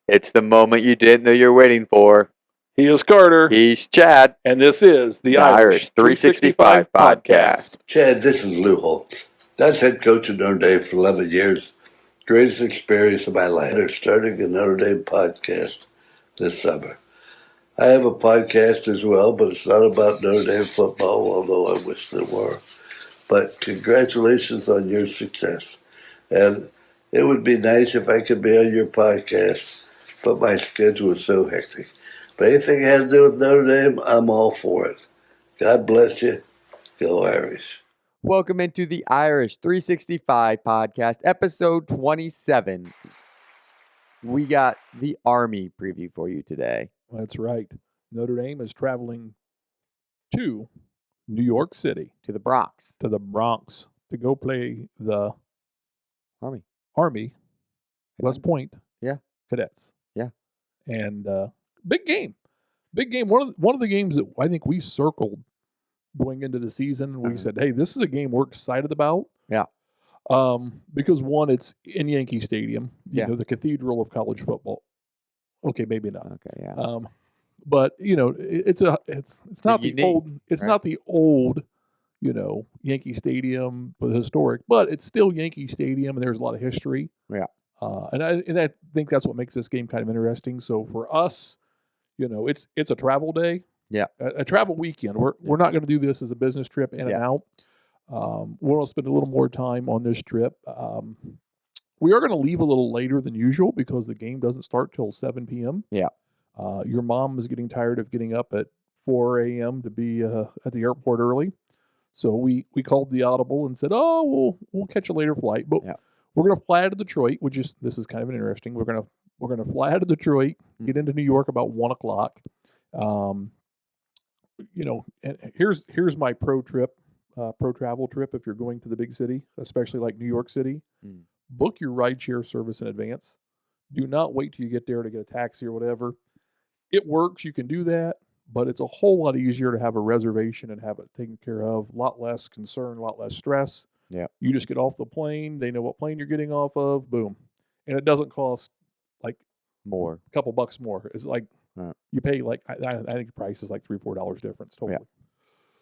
It's the moment you didn't know you're waiting for. He is Carter. He's Chad. And this is the Irish 365 podcast. Chad, this is Lou Holtz. That's head coach of Notre Dame for 11 years. Greatest experience of my life. They're starting a Notre Dame podcast this summer. I have a podcast as well, but it's not about Notre Dame football, although I wish there were. But congratulations on your success. And it would be nice if I could be on your podcast, but my schedule is so hectic. But anything that has to do with Notre Dame, I'm all for it. God bless you. Go Irish. Welcome into the Irish 365 podcast, episode 27. We got the Army preview for you today. That's right. Notre Dame is traveling to New York City. To the Bronx. To the Bronx to go play the Army. West Point. Yeah. Cadets. Yeah. And big game. Big game. One of the games that I think we circled going into the season. We said, hey, this is a game we're excited about. Yeah. Because one, it's in Yankee Stadium, you Yeah. know, the cathedral of college football. Okay, maybe not. Okay, yeah. But you know, it's not the unique, old. It's not the old, you know, Yankee Stadium, but historic. But it's still Yankee Stadium, and there's a lot of history. Yeah. And I think that's what makes this game kind of interesting. So for us, you know, it's a travel day. Yeah. A travel weekend. We're not going to do this as a business trip in and out. We're going to spend a little more time on this trip. We are going to leave a little later than usual because the game doesn't start till 7 p.m. Yeah. Your mom is getting tired of getting up at 4 a.m. to be at the airport early. So we called the audible and said, oh, we'll catch a later flight. But we're going to fly out of Detroit, this is kind of interesting. We're going to fly out of Detroit, get into New York about 1 o'clock. You know, and here's my pro travel trip. If you're going to the big city, especially like New York City, book your rideshare service in advance. Do not wait till you get there to get a taxi or whatever. It works. You can do that, but it's a whole lot easier to have a reservation and have it taken care of. A lot less concern, a lot less stress. Yeah. You just get off the plane. They know what plane you're getting off of. Boom. And it doesn't cost like more, a couple bucks more. It's like you pay like, I think the price is like $3-4 difference totally. Yeah.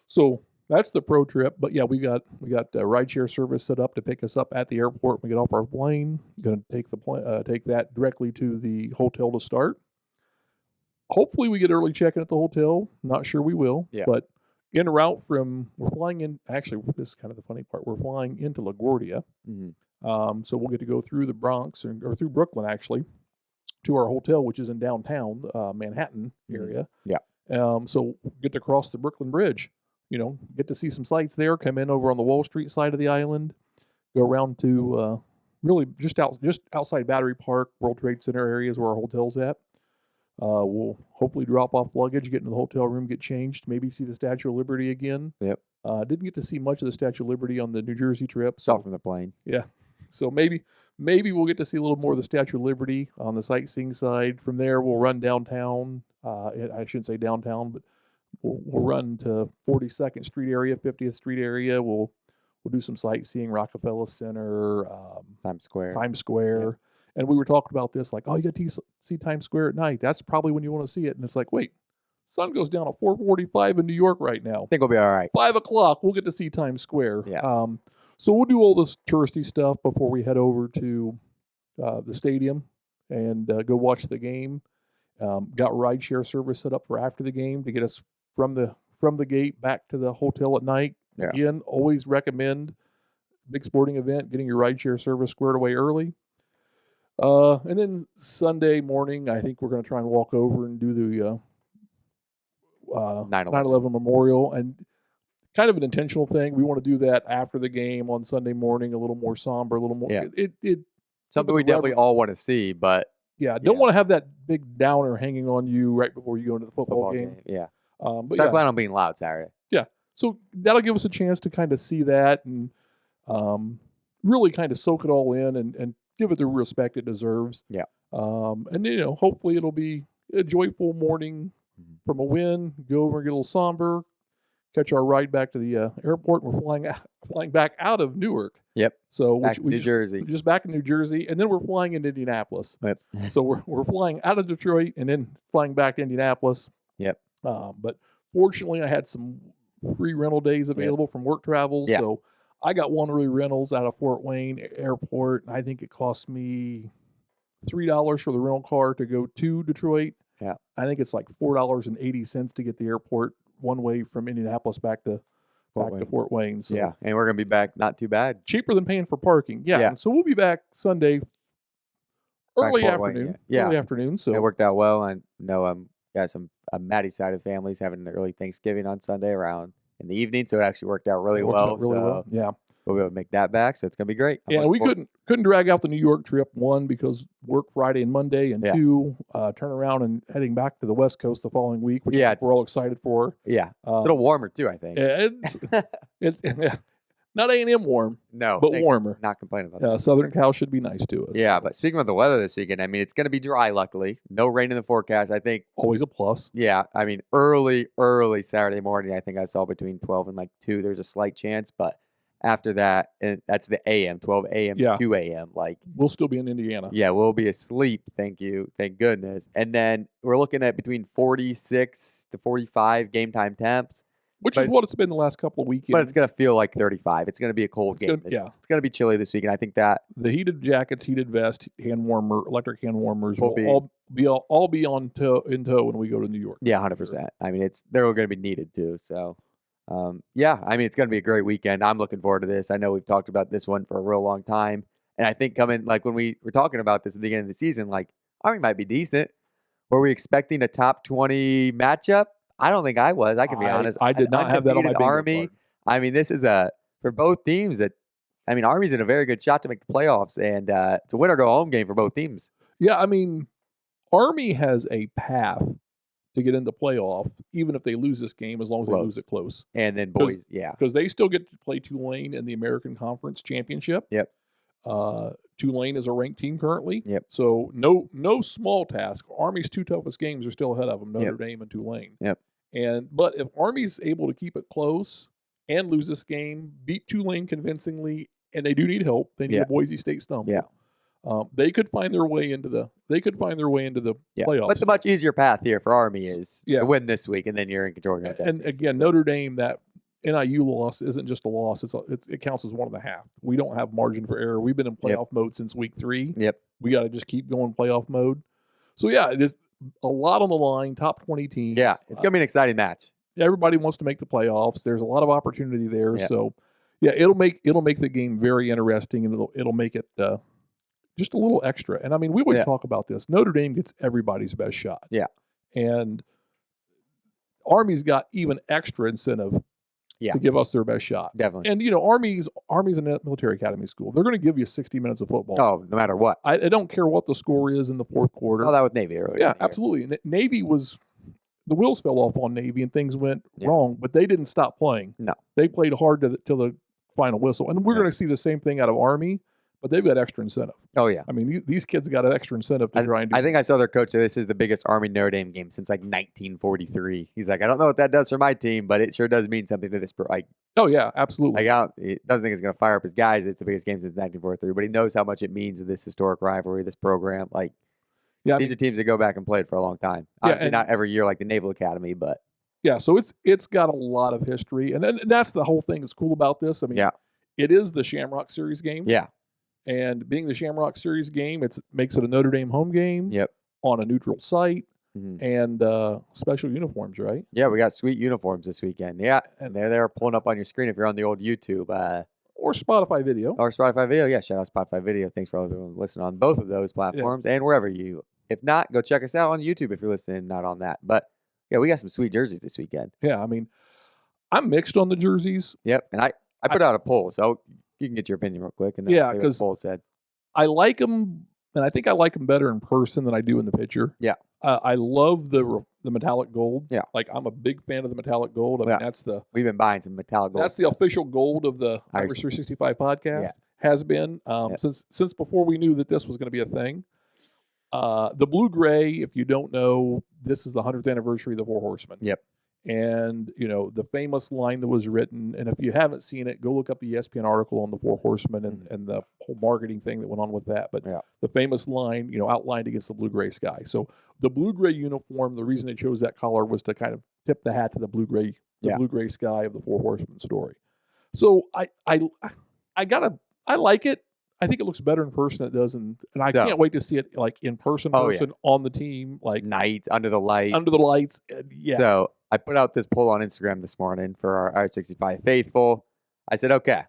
So that's the pro trip. But yeah, we got a rideshare service set up to pick us up at the airport when we get off our plane. Going to take that directly to the hotel to start. Hopefully we get early check-in at the hotel. Not sure we will. Yeah. But en route we're flying in. Actually, this is kind of the funny part. We're flying into LaGuardia. Mm-hmm. So we'll get to go through the Bronx or through Brooklyn actually to our hotel, which is in downtown Manhattan area. Yeah. So get to cross the Brooklyn Bridge. You know, get to see some sights there. Come in over on the Wall Street side of the island. Go around to really just outside Battery Park, World Trade Center areas where our hotel's at. We'll hopefully drop off luggage, get into the hotel room, get changed, maybe see the Statue of Liberty again. Yep. Didn't get to see much of the Statue of Liberty on the New Jersey trip. Saw from the plane. Yeah. So maybe we'll get to see a little more of the Statue of Liberty on the sightseeing side. From there, we'll run downtown. I shouldn't say downtown, but we'll run to 42nd Street area, 50th Street area. We'll do some sightseeing, Rockefeller Center, Times Square. Yeah. And we were talking about this, like, oh, you got to see Times Square at night. That's probably when you want to see it. And it's like, wait, sun goes down at 4:45 in New York right now. I think we'll be all right. 5 o'clock, we'll get to see Times Square. Yeah. So we'll do all this touristy stuff before we head over to the stadium and go watch the game. Got rideshare service set up for after the game to get us from the gate back to the hotel at night. Yeah. Again, always recommend big sporting event, getting your rideshare service squared away early. And then Sunday morning, I think we're going to try and walk over and do the 9/11 memorial, and kind of an intentional thing. We want to do that after the game on Sunday morning, a little more somber, a little more. Yeah. It something we definitely all want to see, but don't want to have that big downer hanging on you right before you go into the football game. Yeah. But I plan on being loud Saturday. Yeah. So that'll give us a chance to kind of see that and really kind of soak it all in and give it the respect it deserves. Yeah. And, you know, hopefully it'll be a joyful morning from a win, go over and get a little somber, catch our ride back to the airport. And we're flying back out of Newark. Yep. So back New Jersey. Just back in New Jersey, and then we're flying into Indianapolis. Yep. So we're flying out of Detroit and then flying back to Indianapolis. Yep. But fortunately, I had some free rental days available from work travels. Yeah. So I got one free rentals out of Fort Wayne Airport. And I think it cost me $3 for the rental car to go to Detroit. Yeah. I think it's like $4.80 to get the airport one way from Indianapolis back to Fort Wayne. So yeah, and we're gonna be back not too bad. Cheaper than paying for parking. Yeah. Yeah. So we'll be back Sunday early Fort Wayne, afternoon. yeah. Early afternoon. So it worked out well. I know got some Maddie's side of families having the early Thanksgiving on Sunday around in the evening, so it actually worked out really well. Yeah. We'll be able to make that back, so it's gonna be great. Yeah, we couldn't drag out the New York trip, one, because work Friday and Monday, and two, turn around and heading back to the West Coast the following week, which we're all excited for. Yeah, a little warmer too, I think. It's not A&M warm, no, but warmer. Not complaining about that. Southern Cal should be nice to us. Yeah, but speaking of the weather this weekend, I mean, it's going to be dry, luckily. No rain in the forecast, I think. Always a plus. Yeah, I mean, early Saturday morning, I think I saw between 12 and 2, there's a slight chance, but after that, and that's the AM, 12 a.m. to 2 a.m. We'll still be in Indiana. Yeah, we'll be asleep. Thank you. Thank goodness. And then we're looking at between 46 to 45 game time temps. Which is what it's been the last couple of weekends. But it's going to feel like 35. It's going to be a cold game. It's going to be chilly this week, and I think that the heated jackets, heated vest, electric hand warmers will all be in tow when we go to New York. Yeah, 100%. I mean, they're going to be needed too. So, yeah, I mean, it's going to be a great weekend. I'm looking forward to this. I know we've talked about this one for a real long time, and I think when we were talking about this at the beginning of the season, Army might be decent. Were we expecting a top 20 matchup? I don't think I was. I can be honest. I did not have that on my bingo Army. card. I mean, this is for both teams Army's in a very good shot to make the playoffs, and it's a win or go home game for both teams. Yeah, I mean, Army has a path to get into playoff, even if they lose this game, as long as they lose it close. And then boys, because they still get to play Tulane in the American Conference Championship. Yep. Tulane is a ranked team currently. Yep. So no small task. Army's two toughest games are still ahead of them: Notre Dame and Tulane. Yep. But if Army's able to keep it close and lose this game, beat Tulane convincingly, and they do need help. They need a Boise State stumble. Yeah. They could find their way into the playoffs. But the much easier path here for Army is to win this week, and then you're in control. And again, Notre Dame, that NIU loss isn't just a loss; it counts as 1.5. We don't have margin for error. We've been in playoff mode since week 3. Yep. We got to just keep going playoff mode. So yeah, there's a lot on the line. Top 20 teams. Yeah, it's gonna be an exciting match. Everybody wants to make the playoffs. There's a lot of opportunity there. Yep. So yeah, it'll make the game very interesting, and it'll make it just a little extra. And I mean, we always talk about this. Notre Dame gets everybody's best shot. Yeah. And Army's got even extra incentive to give us their best shot. Definitely. And, Army's a military academy school. They're going to give you 60 minutes of football. Oh, no matter what. I don't care what the score is in the fourth quarter. Oh, that with Navy earlier. Yeah, absolutely. And Navy the wheels fell off on Navy and things went wrong, but they didn't stop playing. No. They played hard till the final whistle. And we're going to see the same thing out of Army, but they've got extra incentive. Oh, yeah. I mean, these kids got an extra incentive to try and do. I think I saw their coach say this is the biggest Army Notre Dame game since 1943. He's like, I don't know what that does for my team, but it sure does mean something to this. Oh, yeah, absolutely. It doesn't think it's going to fire up his guys. It's the biggest game since 1943, but he knows how much it means to this historic rivalry, this program. These are teams that go back and played for a long time. Obviously, not every year like the Naval Academy, but. Yeah, so it's got a lot of history. And that's the whole thing that's cool about this. I mean, it is the Shamrock Series game. Yeah. And being the Shamrock Series game, it makes it a Notre Dame home game on a neutral site and special uniforms, right? Yeah, we got sweet uniforms this weekend. Yeah, and they're pulling up on your screen if you're on the old YouTube. Or Spotify video. Yeah, shout out Spotify video. Thanks for everyone listening on both of those platforms and wherever you. If not, go check us out on YouTube if you're listening, not on that. But, yeah, we got some sweet jerseys this weekend. Yeah, I mean, I'm mixed on the jerseys. Yep, and I put out a poll, so you can get your opinion real quick. And because the poll said. I like them, and I think I like them better in person than I do in the picture. Yeah. I love the metallic gold. Yeah. I'm a big fan of the metallic gold. I mean, we've been buying some metallic gold. That's the official gold of the Irish 365 podcast. Yeah. Has been since before we knew that this was going to be a thing. The blue gray, if you don't know, this is the 100th anniversary of the Four Horsemen. Yep. And, the famous line that was written, and if you haven't seen it, go look up the ESPN article on the Four Horsemen and the whole marketing thing that went on with that. But the famous line, outlined against the blue-gray sky. So the blue-gray uniform, the reason they chose that color was to kind of tip the hat to the blue-gray sky of the Four Horsemen story. So I like it. I think it looks better in person than it does, and I can't wait to see it like in person on the team, like night under the lights. So I put out this poll on Instagram this morning for our R65 faithful. I said, okay,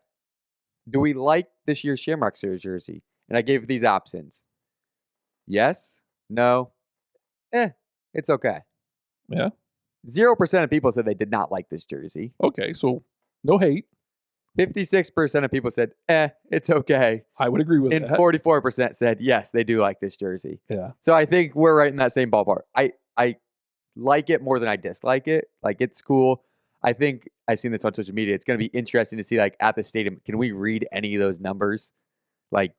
do we like this year's Shamrock Series jersey? And I gave these options. Yes, no, it's okay. Yeah. 0% of people said they did not like this jersey. Okay, so no hate. 56% of people said, it's okay. I would agree with that. And 44% said, yes, they do like this jersey. Yeah. So I think we're right in that same ballpark. I like it more than I dislike it. Like, it's cool. I think I've seen this on social media. It's going to be interesting to see, like, at the stadium, can we read any of those numbers? Like,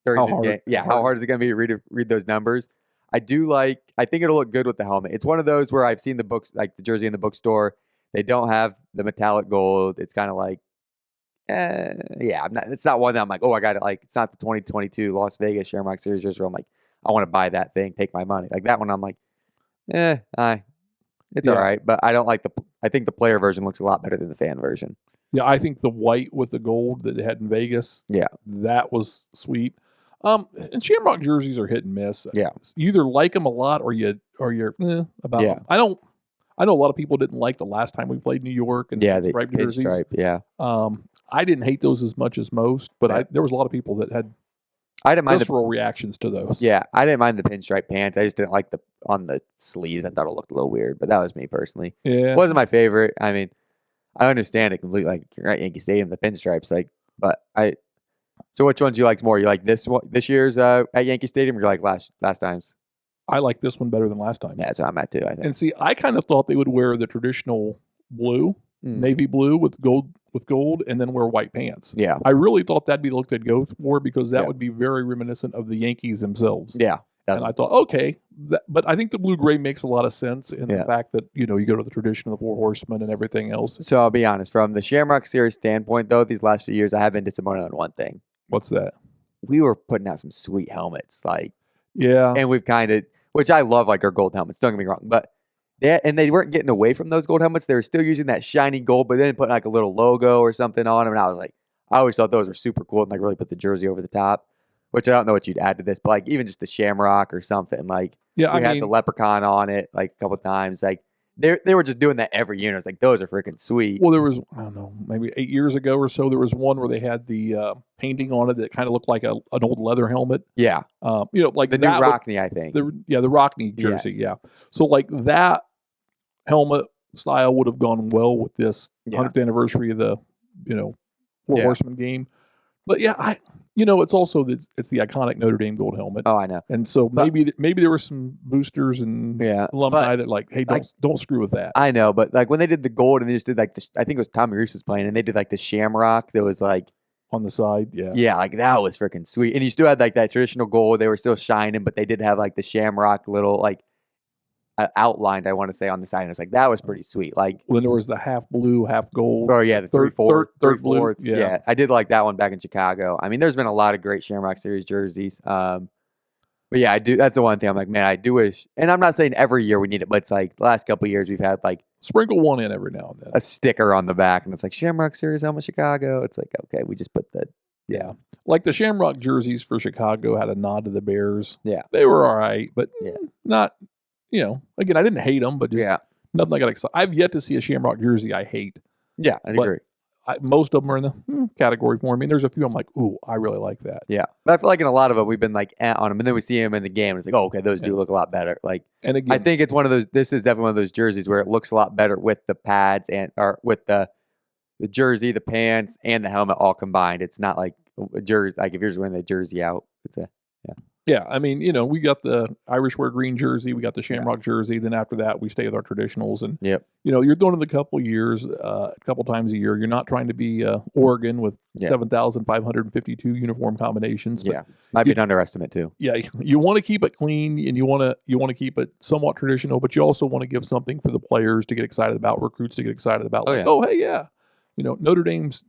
during this game? Yeah, how hard is it going to be to read those numbers? I think it'll look good with the helmet. It's one of those where I've seen the books, like the jersey in the bookstore. They don't have the metallic gold. It's kind of like, it's not one that I'm like, I got it. Like, it's not the 2022 Las Vegas Shamrock Series jersey where I'm like, I want to buy that thing, take my money. Like that one, I'm like, it's all right. But I don't like I think the player version looks a lot better than the fan version. Yeah, I think the white with the gold that they had in Vegas, that was sweet. And Shamrock jerseys are hit and miss. Yeah, you either like them a lot or you're about them. I know a lot of people didn't like the last time we played New York and the striped jerseys. Pinstripe, I didn't hate those as much as most, but there was a lot of people that had visceral reactions to those. Yeah, I didn't mind the pinstripe pants. I just didn't like on the sleeves. I thought it looked a little weird, but that was me personally. Yeah, it wasn't my favorite. I mean, I understand it completely. Like, you're at Yankee Stadium, the pinstripes. Like, but So which ones you liked more? You like this year's at Yankee Stadium, or you like last time's? I like this one better than last time. Yeah, that's what I'm at too, I think. And see, I kind of thought they would wear the traditional blue, navy blue with gold, and then wear white pants. Yeah. I really thought that'd be the look they'd go for because that would be very reminiscent of the Yankees themselves. Yeah. And I thought, okay, but I think the blue-gray makes a lot of sense in the fact that, you go to the tradition of the Four Horsemen and everything else. So I'll be honest, from the Shamrock Series standpoint, though, these last few years, I have been disappointed on one thing. What's that? We were putting out some sweet helmets, yeah, and we've kind of, which I love, like our gold helmets. Don't get me wrong, but they weren't getting away from those gold helmets. They were still using that shiny gold, but then putting like a little logo or something on them. And I was like, I always thought those were super cool and like really put the jersey over the top. Which I don't know what you'd add to this, but like even just the Shamrock or something, like we had the leprechaun on it like a couple of times, like. They were just doing that every year. It's like, those are freaking sweet. Well, there was, I don't know, maybe 8 years ago or so, there was one where they had the painting on it that kind of looked like an old leather helmet. Yeah. Like the new Rockney, I think. The Rockney jersey, yeah. So like that helmet style would have gone well with this 100th anniversary of the, Four Horsemen game. But yeah, it's also it's the iconic Notre Dame gold helmet. Oh, I know. And so maybe there were some boosters and alumni that like, hey, don't screw with that. I know, but like when they did the gold and they just did like I think it was Tommy Reese was playing, and they did like the Shamrock that was like on the side, yeah, like that was freaking sweet. And you still had like that traditional gold; they were still shining, but they did have like the Shamrock little like outlined, I want to say, on the side. And it's like, that was pretty sweet. Like, well, then there was the half blue, half gold. Oh yeah, the third fourths. Yeah. Yeah, I did like that one back in Chicago. I mean, there's been a lot of great Shamrock Series jerseys. But yeah, I do. That's the one thing I'm like, man, I do wish. And I'm not saying every year we need it, but it's like the last couple of years we've had like sprinkle one in every now and then, a sticker on the back, and it's like Shamrock Series helmet Chicago. It's like, okay, we just put the like the Shamrock jerseys for Chicago had a nod to the Bears. Yeah, they were all right, but not. Again, I didn't hate them, but just nothing I got excited. I've yet to see a Shamrock jersey I hate. Yeah, I agree. Most of them are in the category for me. And there's a few I'm like, ooh, I really like that. Yeah, but I feel like in a lot of them we've been like on them, and then we see them in the game, and it's like, oh, okay, those do look a lot better. Like, and again, I think it's one of those. This is definitely one of those jerseys where it looks a lot better with the pads or with the jersey, the pants, and the helmet all combined. It's not like a jersey. Like if you're just wearing the jersey out, it's Yeah, I mean, we got the Irish wear green jersey, we got the Shamrock jersey. Then after that, we stay with our traditionals, and Yep. You're doing it a couple years, a couple times a year. You're not trying to be Oregon with 7,552 uniform combinations. But might be an underestimate too. Yeah, you want to keep it clean, and you want to keep it somewhat traditional, but you also want to give something for the players to get excited about, recruits to get excited about. Notre Dame's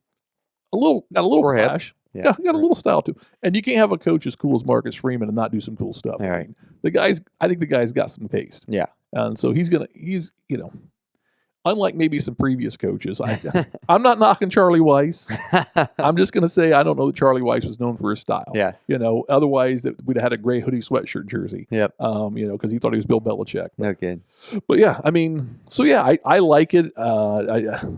got a little We're hip. flash. Yeah, got a little style too. And you can't have a coach as cool as Marcus Freeman and not do some cool stuff. All right. I think the guy's got some taste. Yeah. And so he's unlike maybe some previous coaches. I'm not knocking Charlie Weiss. I'm just going to say I don't know that Charlie Weiss was known for his style. Yes. Otherwise we'd have had a gray hoodie sweatshirt jersey. Yep. Because he thought he was Bill Belichick. No kidding. But yeah, I mean, so yeah, I like it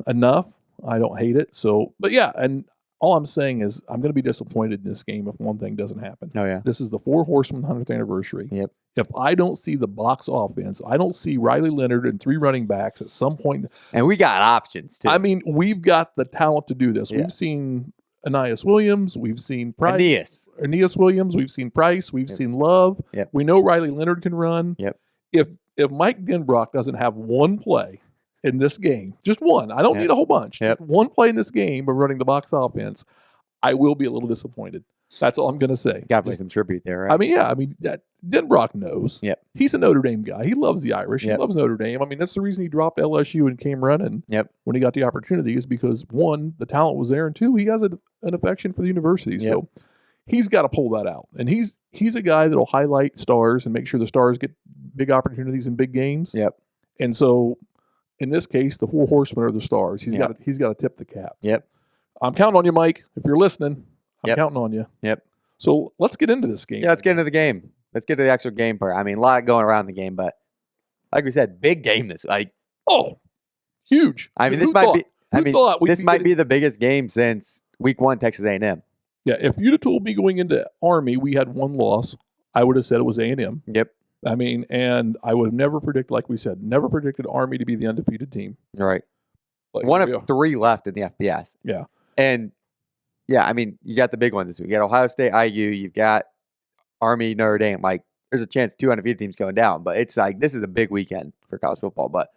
enough. I don't hate it. So, but yeah, and all I'm saying is I'm going to be disappointed in this game if one thing doesn't happen. Oh, yeah. This is the Four Horsemen 100th anniversary. Yep. If I don't see the box offense, I don't see Riley Leonard and 3 running backs at some point. And we got options, too. I mean, we've got the talent to do this. Yeah. We've seen Aeneas Williams. We've seen Price. Aeneas Williams. We've seen Price. We've seen Love. Yep. We know Riley Leonard can run. Yep. If Mike Denbrock doesn't have one play in this game, just one, I don't need a whole bunch. Yep. Just one play in this game of running the box offense, I will be a little disappointed. That's all I'm going to say. Got to play some tribute there, right? I mean, Denbrock knows. Yep. He's a Notre Dame guy. He loves the Irish. He loves Notre Dame. I mean, that's the reason he dropped LSU and came running when he got the opportunity is because, one, the talent was there, and two, he has an affection for the university. Yep. So he's got to pull that out. And he's a guy that will highlight stars and make sure the stars get big opportunities in big games. Yep. And so in this case, the Four Horsemen are the stars. He's got to tip the cap. Yep. I'm counting on you, Mike. If you're listening, I'm counting on you. Yep. So let's get into this game. Yeah, let's get into the game. Let's get to the actual game part. I mean, a lot going around the game, but like we said, big game this huge. I mean, this might be the biggest game since week 1 Texas A&M. Yeah, if you'd have told me going into Army we had one loss, I would have said it was A&M. Yep. I mean, and I would have never predicted, like we said, Army to be the undefeated team. Right. One of 3 left in the FBS. Yeah. And yeah, I mean, you got the big ones this week. You got Ohio State, IU. You've got Army, Notre Dame. Like, there's a chance 2 undefeated teams going down, but it's like this is a big weekend for college football. But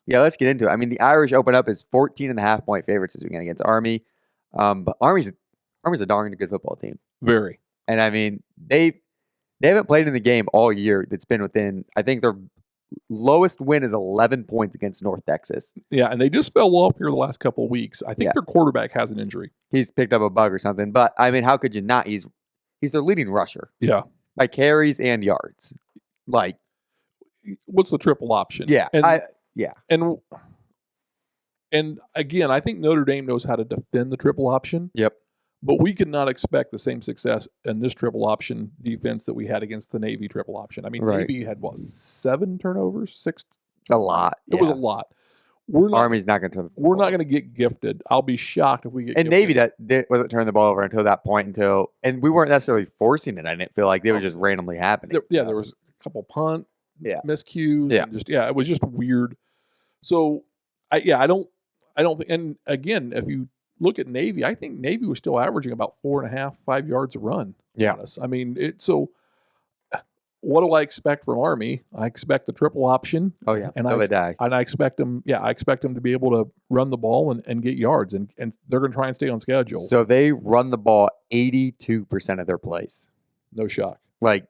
yeah, let's get into it. I mean, the Irish open up as 14.5-point favorites this weekend against Army. But Army's a darn good football team. Very. And I mean, they haven't played in the game all year. That's been within. I think their lowest win is 11 points against North Texas. Yeah, and they just fell off here the last couple of weeks. I think their quarterback has an injury. He's picked up a bug or something. But I mean, how could you not? He's their leading rusher. Yeah. By carries and yards. Like, what's the triple option? Yeah. And again, I think Notre Dame knows how to defend the triple option. Yep. But we could not expect the same success in this triple option defense that we had against the Navy triple option. I mean, Navy had 7 turnovers, 6. A lot. It was a lot. Army's not going to. We're not going to get gifted. I'll be shocked if we get. And gifted. Navy wasn't turning the ball over until that point. And we weren't necessarily forcing it. I didn't feel like they were just randomly happening. There was a couple punt, miscues. Yeah, it was just weird. So, I don't think. And again, if you look at Navy, I think Navy was still averaging about 4.5, 5 yards a run. Yeah. I mean, what do I expect from Army? I expect the triple option. Oh yeah, and I expect them. Yeah, I expect them to be able to run the ball and get yards, and they're going to try and stay on schedule. So they run the ball 82% of their plays. No shock. Like,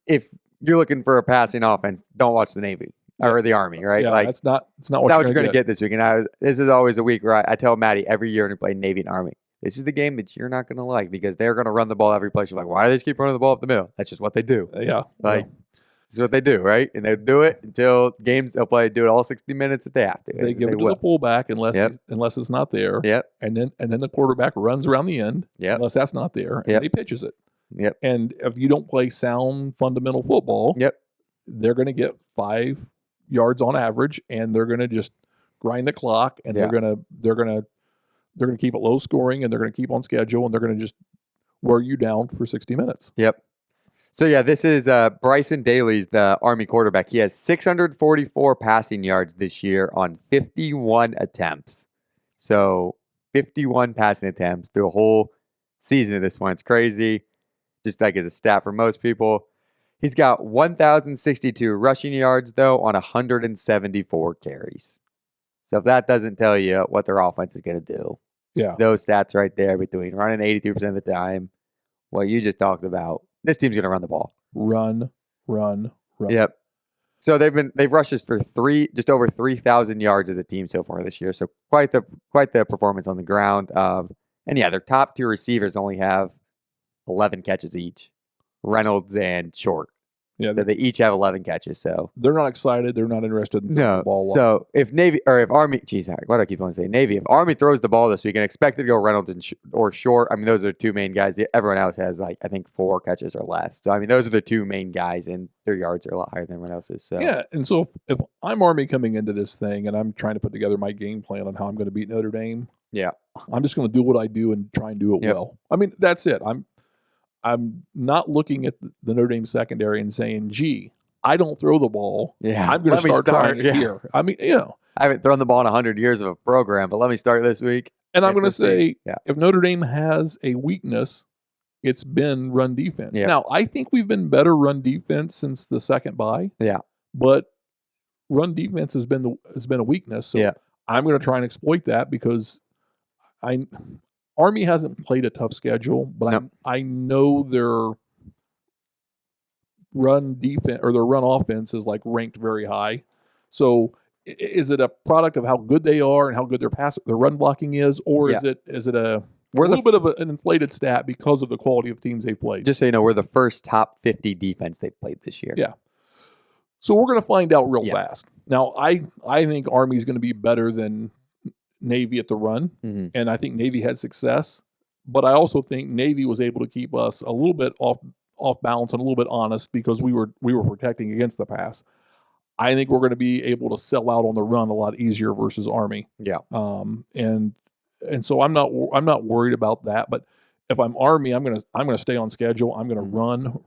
if you're looking for a passing offense, don't watch the Navy or the Army, right? Yeah, like it's not what you're going to get this week. And this is always a week where I tell Maddie every year when we play Navy and Army, this is the game that you're not going to like because they're going to run the ball every place. You're like, why do they just keep running the ball up the middle? That's just what they do. Yeah. This is what they do, right? And they do it until games. They'll do it all 60 minutes if they have to. They give it to the fullback unless it's not there. Yep. And then the quarterback runs around the end. Yep. Unless that's not there. And he pitches it. Yep. And if you don't play sound fundamental football, they're going to get 5 yards on average, and they're going to just grind the clock, and they're going to keep it low scoring, and they're going to keep on schedule, and they're going to just wear you down for 60 minutes. Yep. So yeah, this is Bryson Daly's the Army quarterback. He has 644 passing yards this year on 51 attempts. So 51 passing attempts through a whole season of this one. It's crazy. just like as a stat for most people. He's got 1,062 rushing yards, though, on 174 carries. So if that doesn't tell you what their offense is going to do, those stats right there between running 83% of the time, what you just talked about, this team's going to run the ball. Run. Yep. So they've rushed us for just over 3,000 yards as a team so far this year. So quite the performance on the ground. And yeah, their top two receivers only have 11 catches each, Reynolds and Short. Yeah, so they each have 11 catches. So they're not excited. They're not interested in throwing the ball. So if Army, why do I keep wanting to say Navy? If Army throws the ball this week and expect to go Reynolds or Short, I mean, those are the two main guys. Everyone else has I think 4 catches or less. So I mean, those are the two main guys, and their yards are a lot higher than everyone else's. So yeah, and so if I'm Army coming into this thing and I'm trying to put together my game plan on how I'm going to beat Notre Dame, I'm just going to do what I do and try and do it well. I mean, that's it. I'm not looking at the Notre Dame secondary and saying, gee, I don't throw the ball. Yeah, I'm going to start trying it here. I mean, I haven't thrown the ball in 100 years of a program, but let me start this week. And I'm going to say, if Notre Dame has a weakness, it's been run defense. Yeah. Now, I think we've been better run defense since the second bye. Yeah. But run defense has been a weakness. So I'm going to try and exploit that because Army hasn't played a tough schedule, but I know their run defense or their run offense is ranked very high. So is it a product of how good they are and how good their run blocking is, or is it a little bit of an inflated stat because of the quality of teams they've played? Just so you know, we're the first top 50 defense they've played this year. Yeah. So we're going to find out real fast. Now, I think Army's going to be better than Navy at the run, and I think Navy had success. But I also think Navy was able to keep us a little bit off balance and a little bit honest because we were protecting against the pass. I think we're going to be able to sell out on the run a lot easier versus Army. Yeah. And so I'm not worried about that. But if I'm Army, I'm gonna stay on schedule. I'm gonna run.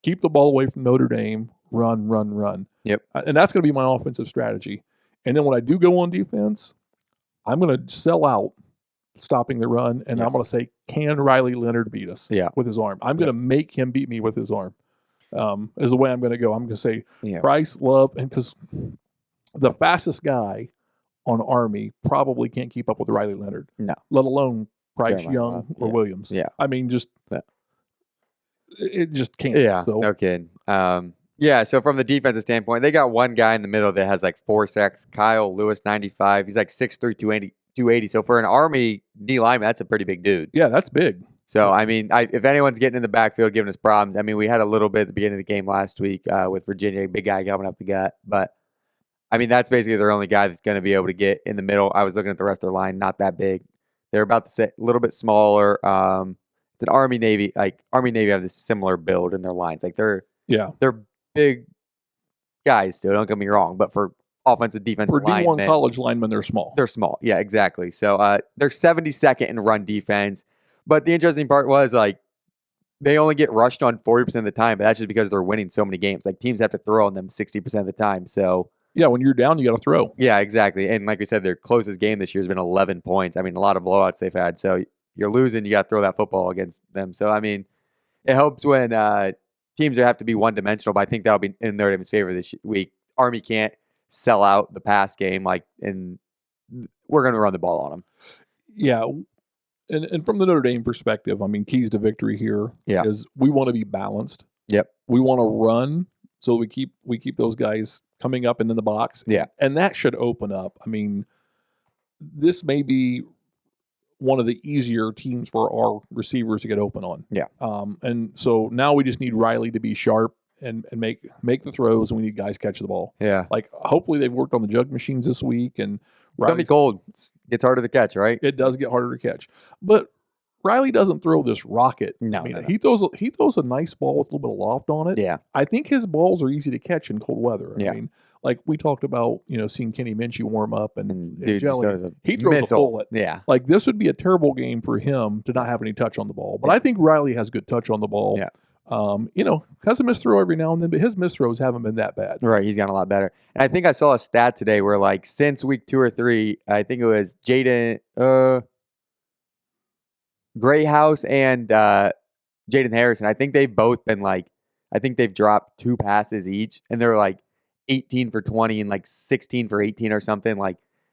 Keep the ball away from Notre Dame. Run. Yep. And that's gonna be my offensive strategy. And then when I do go on defense, I'm gonna sell out stopping the run, and I'm gonna say, can Riley Leonard beat us with his arm? I'm gonna make him beat me with his arm. Is the way I'm going to go. I'm going to say Price, Love, and because the fastest guy on Army probably can't keep up with Riley Leonard. No. Let alone Price, Young, or Williams. Yeah. I mean, it just can't. Yeah. So. No kidding. So from the defensive standpoint, they got one guy in the middle that has 4 sacks. Kyle Lewis, 95. He's 6'3", 280. So for an Army D lineman, that's a pretty big dude. Yeah, that's big. So, I mean, if anyone's getting in the backfield giving us problems, I mean, we had a little bit at the beginning of the game last week with Virginia, big guy coming up the gut. But, I mean, that's basically their only guy that's going to be able to get in the middle. I was looking at the rest of their line, not that big. They're about to say a little bit smaller. It's an Army-Navy. Army-Navy have this similar build in their lines. They're big guys still, don't get me wrong. But for offensive, defensive linemen. For D1 college linemen, they're small. They're small. Yeah, exactly. So, they're 72nd in run defense. But the interesting part was, they only get rushed on 40% of the time, but that's just because they're winning so many games. Teams have to throw on them 60% of the time. So, yeah, when you're down, you got to throw. Yeah, exactly. And like we said, their closest game this year has been 11 points. I mean, a lot of blowouts they've had. So, you're losing, you got to throw that football against them. So, I mean, it helps when teams have to be one-dimensional, but I think that'll be in Notre Dame's favor this week. Army can't sell out the pass game, and we're going to run the ball on them. Yeah. And from the Notre Dame perspective, I mean, keys to victory here is we want to be balanced. Yep. We want to run so we keep those guys coming up and in the box. Yeah. And that should open up. I mean, this may be one of the easier teams for our receivers to get open on. Yeah. And so now we just need Riley to be sharp and make the throws, and we need guys catch the ball. Yeah. Hopefully they've worked on the jug machines this week, and it's going to be cold. It's harder to catch, right? It does get harder to catch. But Riley doesn't throw this rocket. No, He throws a nice ball with a little bit of loft on it. Yeah. I think his balls are easy to catch in cold weather. I mean, we talked about, seeing Kenny Minchie warm up and dude, he throws a bullet. Yeah. This would be a terrible game for him to not have any touch on the ball. But I think Riley has good touch on the ball. Yeah. Has a misthrow every now and then, but his misthrows haven't been that bad. Right, he's gotten a lot better. And I think I saw a stat today where, since week 2 or 3, I think it was Jaden Greyhouse and Jaden Harrison. I think they've both been I think they've dropped 2 passes each, and they're 18 for 20 and 16 for 18 or something.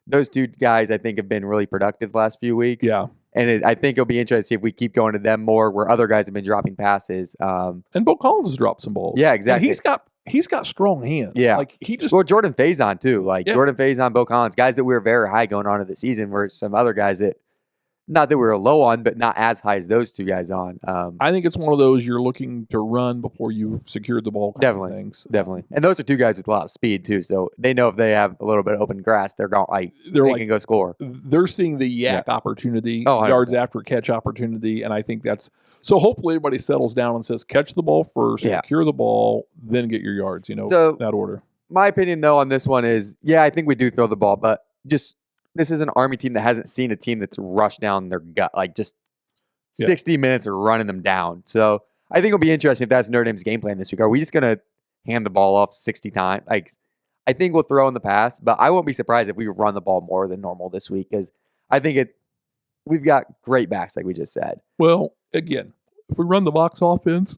Those 2 guys, I think, have been really productive the last few weeks. Yeah. And I think it'll be interesting to see if we keep going to them more, where other guys have been dropping passes. And Bo Collins has dropped some balls. Yeah, exactly. And he's got strong hands. Yeah. Well, Jordan Faison too. Jordan Faison, Bo Collins, guys that we were very high going on to the season, were some other guys that, not that we were low on, but not as high as those 2 guys on. I think it's one of those you're looking to run before you've secured the ball. Definitely, things. Definitely. And those are 2 guys with a lot of speed too, so they know if they have a little bit of open grass, they can go score. They're seeing the yak opportunity, 100%. Yards after catch opportunity, and I think that's so. Hopefully, everybody settles down and says, catch the ball first, secure the ball, then get your yards. So, that order. My opinion, though, on this one is, I think we do throw the ball, but this is an Army team that hasn't seen a team that's rushed down their gut, 60 minutes of running them down. So I think it'll be interesting if that's Notre Dame's game plan this week. Are we just going to hand the ball off 60 times? I think we'll throw in the pass, but I won't be surprised if we run the ball more than normal this week, because I think we've got great backs, like we just said. Well, again, if we run the box offense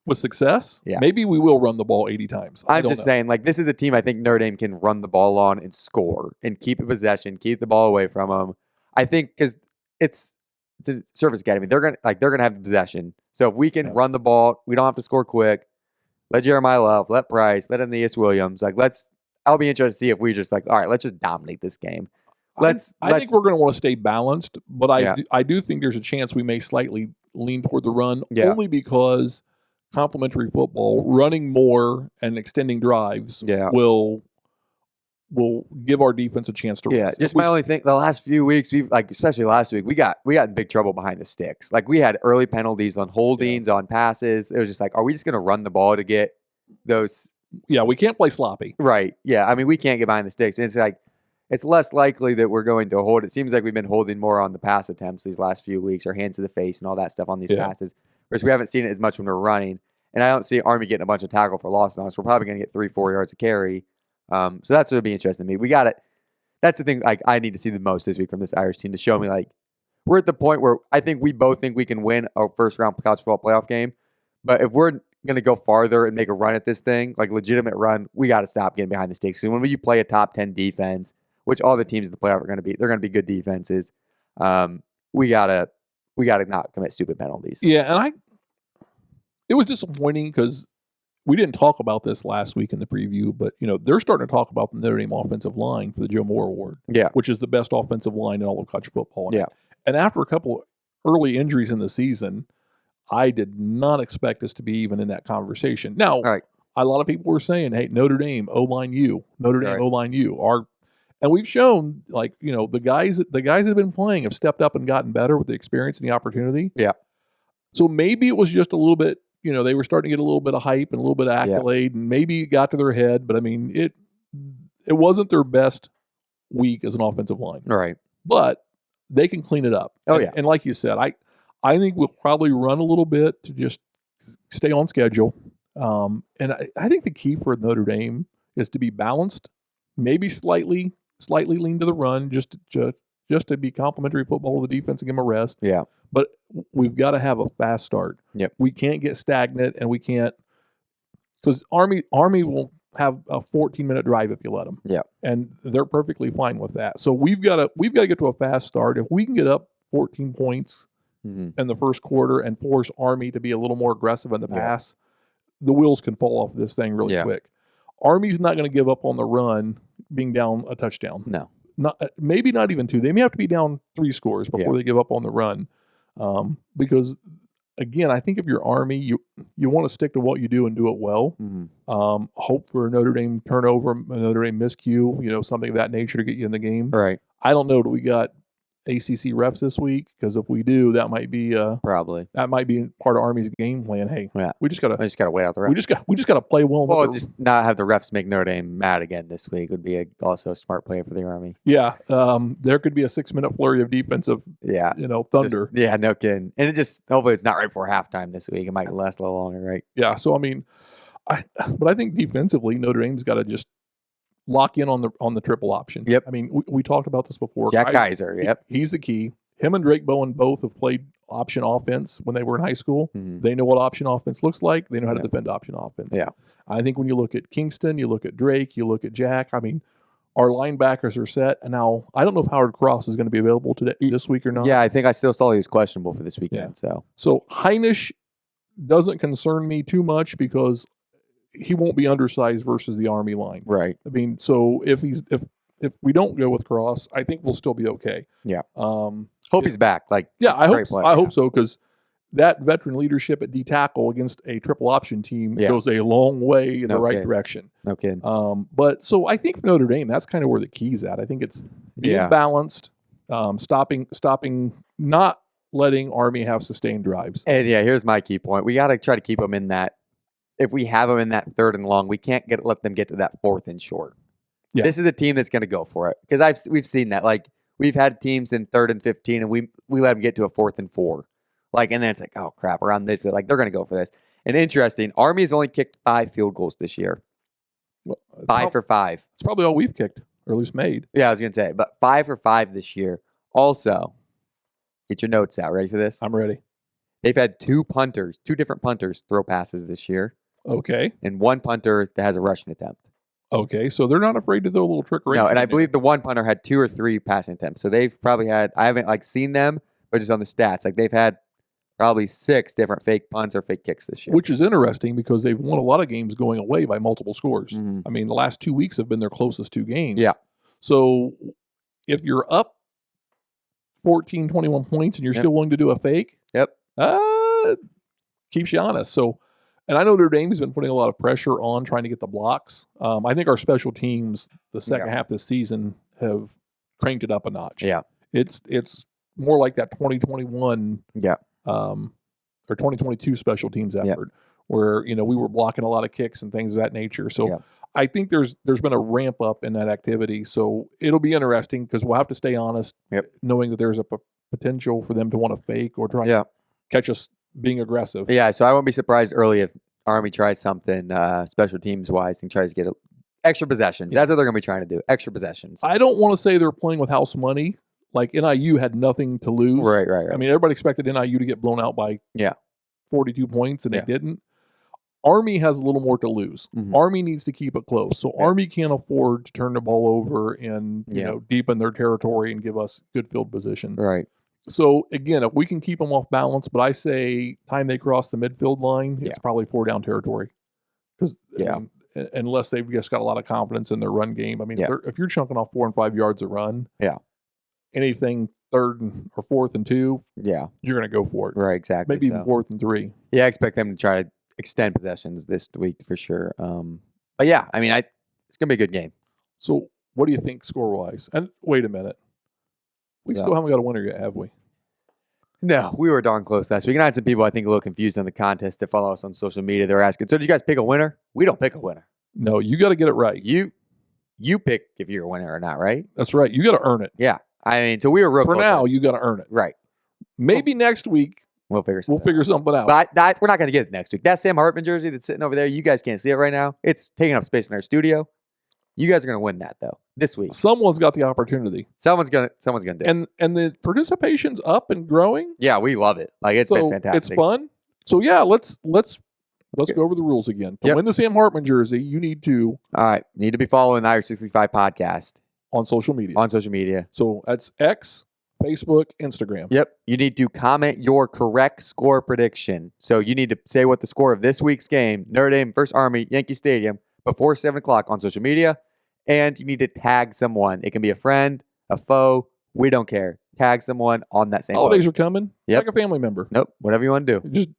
with success, maybe we will run the ball 80 times. I'm just saying, this is a team I think Notre Dame can run the ball on and score and keep a possession, keep the ball away from them. I think because it's a service academy, they're gonna have the possession. So if we can run the ball, we don't have to score quick. Let Jeremiah Love, let Bryce, let Aeneas Williams. I'll be interested to see if we just all right, let's just dominate this game. I think we're going to want to stay balanced, but I do think there's a chance we may slightly lean toward the run, only because complementary football, running more and extending drives will give our defense a chance to rest. Just my only thing, the last few weeks, we've especially last week, we got in big trouble behind the sticks. We had early penalties on holdings, on passes. It was just are we just going to run the ball to get those? Yeah, we can't play sloppy. Right. Yeah, I mean, we can't get behind the sticks. And it's less likely that we're going to hold. It seems like we've been holding more on the pass attempts these last few weeks, or hands to the face and all that stuff on these passes. Whereas we haven't seen it as much when we're running. And I don't see Army getting a bunch of tackle for loss on us. We're probably going to get 3-4 yards of carry. So that's what would be interesting to me. We got it. That's the thing I need to see the most this week from this Irish team, to show me we're at the point where I think we both think we can win a first round college football playoff game. But if we're going to go farther and make a run at this thing, legitimate run, we got to stop getting behind the sticks. So when you play a top 10 defense, which all the teams in the playoff are going to be, they're going to be good defenses. We gotta not commit stupid penalties. Yeah, and it was disappointing because we didn't talk about this last week in the preview, but they're starting to talk about the Notre Dame offensive line for the Joe Moore Award, which is the best offensive line in all of college football. And after a couple early injuries in the season, I did not expect us to be even in that conversation. Now, a lot of people were saying, "Hey, Notre Dame O-line U, Notre Dame O-line U." And we've shown, the guys that have been playing have stepped up and gotten better with the experience and the opportunity. Yeah. So maybe it was just a little bit, they were starting to get a little bit of hype and a little bit of accolade, and maybe it got to their head. But I mean, it wasn't their best week as an offensive line. Right. But they can clean it up. And like you said, I think we'll probably run a little bit to just stay on schedule. And I think the key for Notre Dame is to be balanced, maybe slightly lean to the run, just to be complimentary football to the defense and give them a rest. Yeah. But we've got to have a fast start. Yep. We can't get stagnant, and we can't, because Army will have a 14-minute drive if you let them. Yeah. And they're perfectly fine with that. So we've got to get to a fast start. If we can get up 14 points in the first quarter and force Army to be a little more aggressive in the pass, the wheels can fall off this thing really quick. Army's not going to give up on the run being down a touchdown. No. Maybe not even 2. They may have to be down 3 scores before they give up on the run. Because, again, I think if you're Army, you want to stick to what you do and do it well. Hope for a Notre Dame turnover, a Notre Dame miscue, something of that nature to get you in the game. Right. I don't know. Do we got ACC refs this week? Because if we do, that might be probably part of Army's game plan. Hey, we just gotta wait out the refs. We just gotta play well. Well, just not have the refs make Notre Dame mad again this week would be also a smart play for the Army. Yeah, there could be a 6-minute flurry of defensive. Thunder. No kidding. And it just hopefully it's not right before halftime this week. It might last a little longer, right? Yeah. So I mean, but I think defensively Notre Dame's got to just lock in on the triple option. Yep. I mean, we talked about this before. Jack Kaiser. Yep. He's the key. him and Drake Bowen both have played option offense when they were in high school. Mhm. They know what option offense looks like. They know how to Yeah. defend option offense. Yeah. I think when you look at Kingston, you look at Drake, you look at Jack, I mean, our linebackers are set. And now, I don't know if Howard Cross is going to be available this week or not. Yeah, I think I still saw he was questionable for this weekend. So Heinisch doesn't concern me too much because he won't be undersized versus the Army line. Right. I mean, so if we don't go with Cross, I think we'll still be okay. Yeah. Hope he's back. I hope so, because that veteran leadership at D tackle against a triple option team goes a long way in the right direction. No kidding. But so I think for Notre Dame, that's kind of where the key's at. I think it's being balanced, stopping, not letting Army have sustained drives. And here's my key point. We got to try to keep them in that. If we have them in that 3rd and long, we can't let them get to that 4th and short. Yeah. This is a team that's going to go for it, because we've seen that. Like, we've had teams in 3rd and 15, and we let them get to a 4th and 4. Like, and then it's like, oh crap, around midfield. Like, they're going to go for this. And interesting, Army's only kicked 5 field goals this year. Well, 5 for 5. It's probably all we've kicked, or at least made. Yeah, I was going to say, but 5 for 5 this year. Also, get your notes out. Ready for this? I'm ready. They've had 2 different punters throw passes this year. Okay. And 1 punter that has a rushing attempt. Okay, so they're not afraid to throw a little trickery. No, and I believe the 1 punter had 2 or 3 passing attempts. So they've probably had, I haven't seen them, but just on the stats, they've had probably 6 different fake punts or fake kicks this year. Which is interesting because they've won a lot of games going away by multiple scores. Mm-hmm. I mean, the last 2 weeks have been their closest 2 games. Yeah. So if you're up 14, 21 points and you're still willing to do a fake, keeps you honest. So, and I know Notre Dame's been putting a lot of pressure on trying to get the blocks. I think our special teams, the second half of the season, have cranked it up a notch. Yeah. It's more like that 2021 or 2022 special teams effort where, we were blocking a lot of kicks and things of that nature. So I think there's been a ramp up in that activity. So it'll be interesting because we'll have to stay honest, knowing that there's a potential for them to want to fake or try to catch us being aggressive. Yeah, so I won't be surprised early if Army tries something special teams wise and tries to get extra possessions. That's what they're going to be trying to do, extra possessions. I don't want to say they're playing with house money. Like NIU had nothing to lose. Right. I mean, everybody expected NIU to get blown out by 42 points, and they didn't. Army has a little more to lose. Mm-hmm. Army needs to keep it close. So Army can't afford to turn the ball over and deepen their territory and give us good field position. Right. So again, if we can keep them off balance, but I say time they cross the midfield line, it's probably 4 down territory. Because unless they've just got a lot of confidence in their run game. I mean, if you're chunking off 4 and 5 yards a run, anything 3rd or 4th and 2, you're going to go for it. Right, exactly. Maybe even 4th and 3. Yeah, I expect them to try to extend possessions this week for sure. But yeah, I mean, it's going to be a good game. So what do you think score-wise? And wait a minute. We still haven't got a winner yet, have we? No, we were darn close last week. And I had some people, I think, a little confused on the contest that follow us on social media. They were asking, so did you guys pick a winner? We don't pick a winner. No, you got to get it right. You pick if you're a winner or not, right? That's right. You got to earn it. Yeah. I mean, so we were real For now, you got to earn it. Right. Maybe next week, we'll figure something out. But we're not going to get it next week. That Sam Hartman jersey that's sitting over there, you guys can't see it right now. It's taking up space in our studio. You guys are going to win that, though, this week. Someone's got the opportunity. Someone's gonna do it. And the participation's up and growing. Yeah, we love it. Like, it's been fantastic. It's fun. So yeah, let's go over the rules again. To win the Sam Hartman jersey, you need to be following the Irish 65 podcast on social media. So that's X, Facebook, Instagram. Yep. You need to comment your correct score prediction. So you need to say what the score of this week's game, Notre Dame versus Army, Yankee Stadium, before 7 o'clock on social media. And you need to tag someone. It can be a friend, a foe. We don't care. Tag someone on that same Holidays post. are coming. Yep. Like a family member. Nope. Whatever you want to do. Just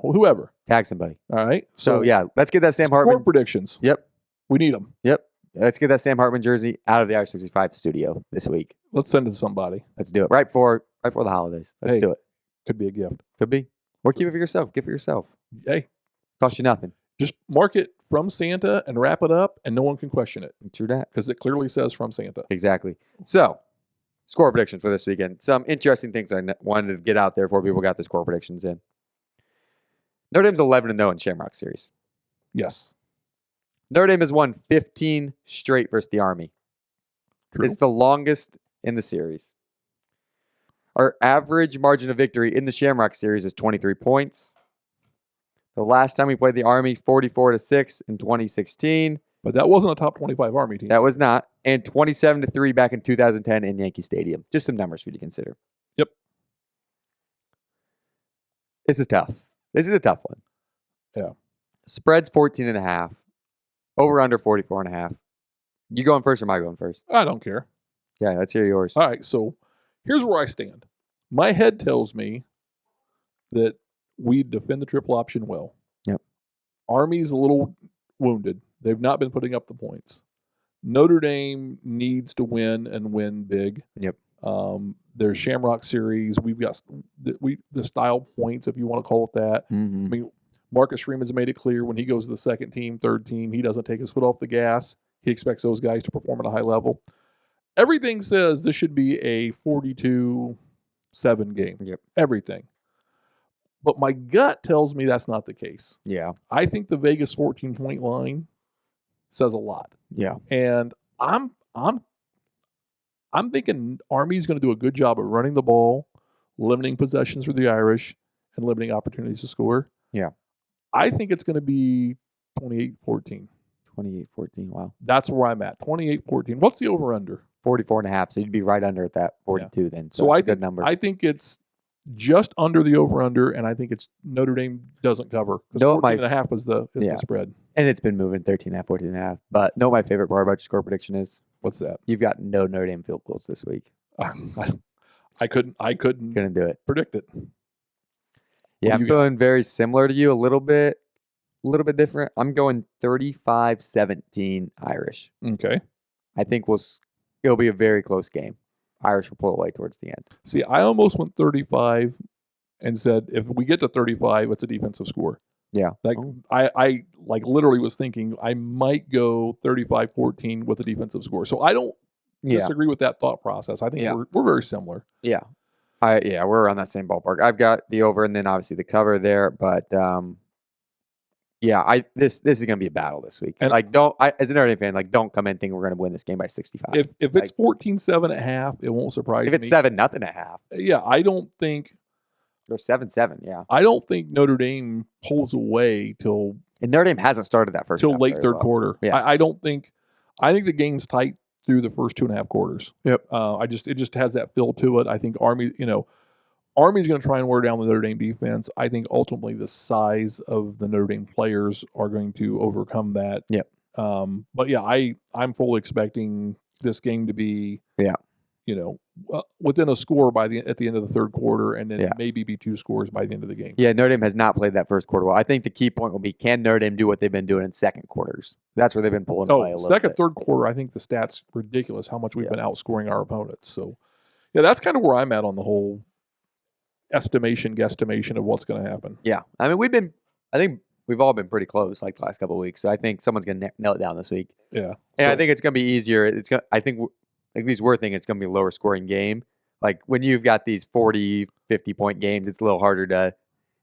whoever. Tag somebody. All right. So let's get that Sam Hartman. Score predictions. Yep. We need them. Yep. Let's get that Sam Hartman jersey out of the Irish 65 studio this week. Let's send it to somebody. Let's do it. Right before the holidays. Let's do it. Could be a gift. Could be. Or keep it for yourself. Give it yourself. Hey. Cost you nothing. Just mark it from Santa and wrap it up, and no one can question it. True that. Because it clearly says from Santa. Exactly. So, score predictions for this weekend. Some interesting things I wanted to get out there before people got the score predictions in. Notre Dame's 11-0 in Shamrock series. Yes. Notre Dame has won 15 straight versus the Army. True. It's the longest in the series. Our average margin of victory in the Shamrock series is 23 points. The last time we played the Army, 44-6 in 2016. But that wasn't a top 25 Army team. That was not. And 27-3 back in 2010 in Yankee Stadium. Just some numbers for you to consider. Yep. This is tough. This is a tough one. Yeah. Spread's 14.5. Over under 44.5. You going first or am I going first? I don't care. Yeah, let's hear yours. All right, so here's where I stand. My head tells me that we defend the triple option well. Yep. Army's a little wounded. They've not been putting up the points. Notre Dame needs to win and win big. Yep. Their Shamrock series, we've got the style points, if you want to call it that. Mm-hmm. I mean, Marcus Freeman's made it clear when he goes to the second team, third team, he doesn't take his foot off the gas. He expects those guys to perform at a high level. Everything says this should be a 42-7 game. Yep. Everything. But my gut tells me that's not the case. Yeah. I think the Vegas 14-point line says a lot. Yeah. And I'm thinking Army's going to do a good job of running the ball, limiting possessions for the Irish, and limiting opportunities to score. Yeah. I think it's going to be 28-14. 28-14, wow. That's where I'm at. 28-14. What's the over-under? 44.5, so you'd be right under at that 42 then. So that's a good number. I think it's just under the over-under, and I think it's Notre Dame doesn't cover. Because 14.5 is the spread. And it's been moving 13.5, 14.5. But know what my favorite part about your score prediction is? What's that? You've got no Notre Dame field goals this week. I couldn't do it. predict it. Yeah, I'm feeling very similar to you, a little bit different. I'm going 35-17 Irish. Okay. I think it'll be a very close game. Irish will pull away towards the end. See, I almost went 35 and said if we get to 35, it's a defensive score. Yeah. I literally was thinking I might go 35-14 with a defensive score. So I don't disagree with that thought process. I think we're very similar. Yeah. We're around that same ballpark. I've got the over and then obviously the cover there, but this is gonna be a battle this week. And as a Notre Dame fan, don't come in thinking we're gonna win this game by 65. If it's 14-7 at half, it won't surprise me. If it's 7-0 at half. Yeah, I don't think or 7-7, yeah. I don't think Notre Dame pulls away till and Notre Dame hasn't started that first till late third quarter. Yeah. I think the game's tight through the first 2.5 quarters. Yep. It just has that feel to it. I think Army's going to try and wear down the Notre Dame defense. I think ultimately the size of the Notre Dame players are going to overcome that. Yep. But yeah, I'm fully expecting this game to be within a score at the end of the third quarter, and then maybe be 2 scores by the end of the game. Yeah, Notre Dame has not played that first quarter well. I think the key point will be, can Notre Dame do what they've been doing in second quarters? That's where they've been pulling away a little second, bit. third quarter, I think the stats ridiculous how much we've been outscoring our opponents. So, yeah, that's kind of where I'm at on the whole guesstimation of what's going to happen. Yeah, I mean, I think we've all been pretty close the last couple of weeks. So I think someone's going to nail it down this week. Yeah, and I think it's going to be easier. I think at least we're thinking it's going to be a lower scoring game. Like when you've got these 40, 50-point games, it's a little harder to